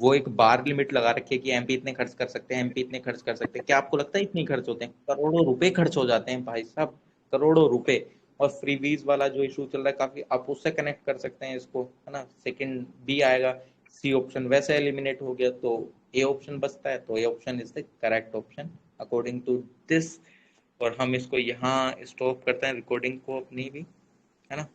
वो एक बार लिमिट लगा रखी है कि एमपी इतने खर्च कर सकते हैं, एमपी इतने खर्च कर सकते हैं। क्या आपको लगता है इतनी खर्च होते हैं? करोड़ों रुपए खर्च हो जाते हैं भाई साहब, करोड़ों रुपए। और फ्रीबीज वाला जो इशू चल रहा है काफी, आप उससे कनेक्ट कर सकते हैं इसको, है ना। सेकंड बी आएगा, सी ऑप्शन वैसे एलिमिनेट हो गया तो ए ऑप्शन बचता है, तो A option is the correct option according to this. और हम इसको यहाँ स्टॉप करते हैं रिकॉर्डिंग को अपनी भी, है ना।